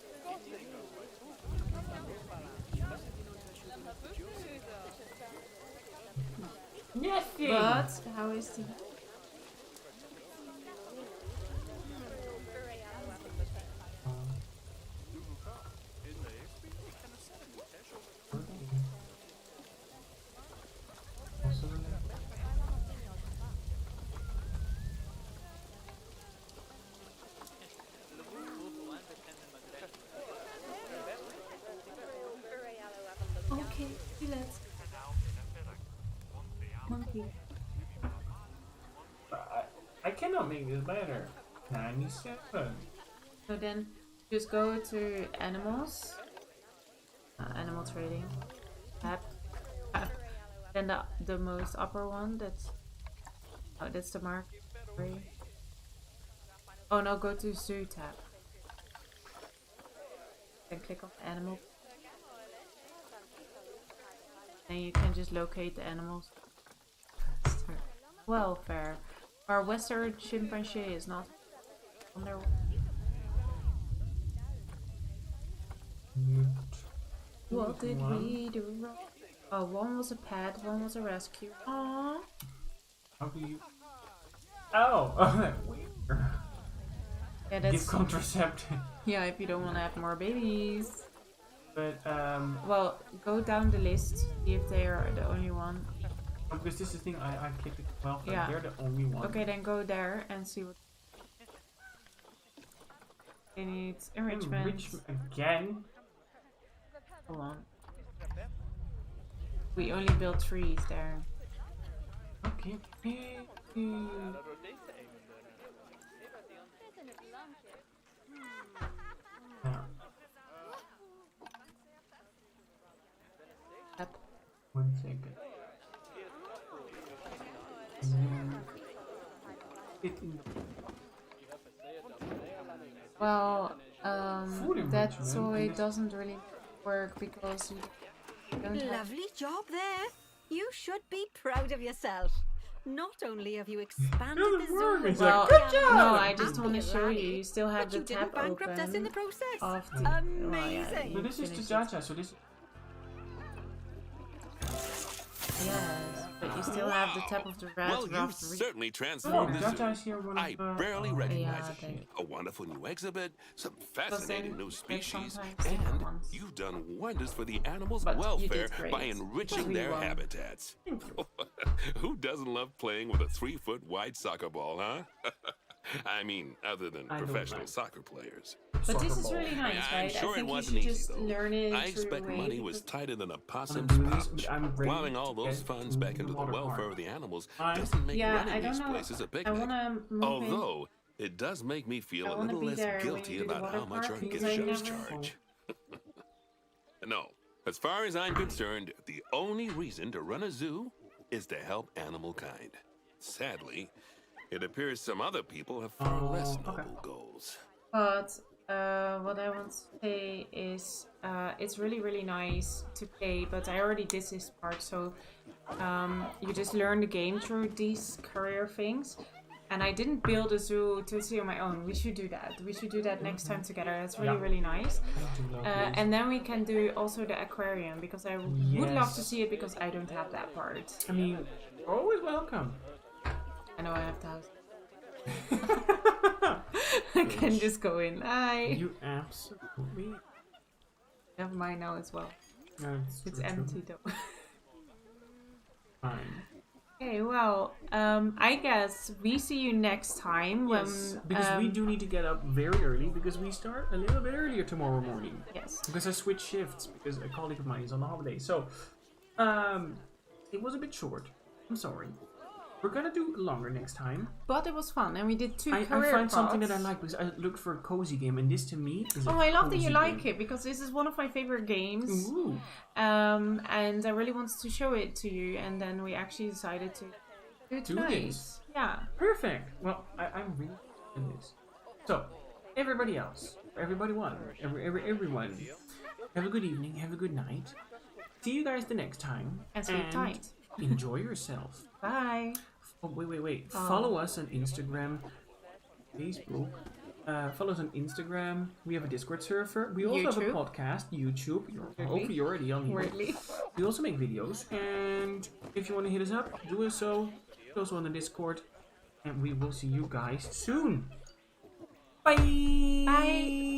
Nothing. But how is the? Okay, let's. Monkey. I cannot make this better. 97. So then, just go to animals. Animal trading. Tab. Then the most upper one. That's the mark. Oh no, go to zoo tab. Then click on animal. And you can just locate the animals. Welfare. Our western chimpanzee is not on their. What did we do wrong? Oh, one was a pet, one was a rescue. Aww. How do you? Oh, weird. Yeah, Give that's. contraceptive. Yeah, if you don't want to have more babies. But Well, go down the list, see if they are the only one. because this is the thing, I clicked it 12, but Yeah. they're the only one. Okay, then go there and see what. They need enrichment. Again? Hold on. We only built trees there. Okay. Now, Yep. 1 second. It in Well, Food that enrichment toy and this- doesn't really work because you don't have. Lovely job there. You should be proud of yourself. Not only have you expanded Doesn't the zoo, work, with it's Well, like, good job! no, I just and want to the show you. rally, You still have but the you didn't tab bankrupt us in the open process. of the. Amazing. So this is the finished it. Jaja, so this. Yes, but you still have the tab of the red. Well, you've rough certainly Oh, transformed the Jaja zoo. is here one I of the. barely recognize Yeah, it. A wonderful new exhibit, some then fascinating new there's species, sometimes different and ones. you've done wonders for the animals' But you welfare did great. by enriching their 3-1. habitats. Who doesn't love playing with a 3-foot wide soccer ball, huh? I mean, other than I don't professional like- soccer players. But this Soccer is ball. really nice, I'm right? sure I it think you wasn't should easy, just though. learn it I through expect the way money was because- tighter than a I'm possum's doing this, pouch. but I'm ready Plowing all to those get funds to back the into the water welfare park. of the animals I- doesn't make Yeah, I running don't these know. places a I picnic. wanna move in. Although, it does make me feel I a wanna little be less there when guilty you do the about water how much park our gift because I shops never- charge. No, as far as I'm concerned, the only reason to run a zoo is to help animal kind. Sadly, it appears some other people have far less Oh, okay. noble goals. But what I want to say is it's really, really nice to play, but I already did this part, so you just learn the game through these career things. And I didn't build a zoo totally on my own. We should do that. We should do that next time together. That's really, Yeah. really nice. I do love this. And then we can do also the aquarium, because I would love to see it, because I don't have that part. I mean, you're always welcome. I know I have the house. I can just go in. Hi. You absolutely. have mine now as well. That's It's true. empty though. Fine. Okay, well, I guess we see you next time when Yes, because we do need to get up very early because we start a little bit earlier tomorrow morning. Yes. Because I switched shifts because a colleague of mine is on a holiday. So, it was a bit short. I'm sorry. We're gonna do longer next time. But it was fun, and we did two I career find something that I paths. like because I look for a cozy game, and this to me is. Oh, I love that you cozy like game. it, because this is one of my favorite games. Ooh. And I really wanted to show it to you, and then we actually decided to do it Do tonight. this. Yeah. Perfect. Well, I'm really in this. So, everybody else, everyone, have a good evening, have a good night. See you guys the next time. And sleep tight. Enjoy yourself. Bye. Oh, wait. Follow us on Instagram, Facebook. Follow us on Instagram. We have a Discord server. We also have a podcast, YouTube. You're already on here. Weirdly. We also make videos. And if you want to hit us up, do so. We're also on the Discord. And we will see you guys soon. Bye. Bye.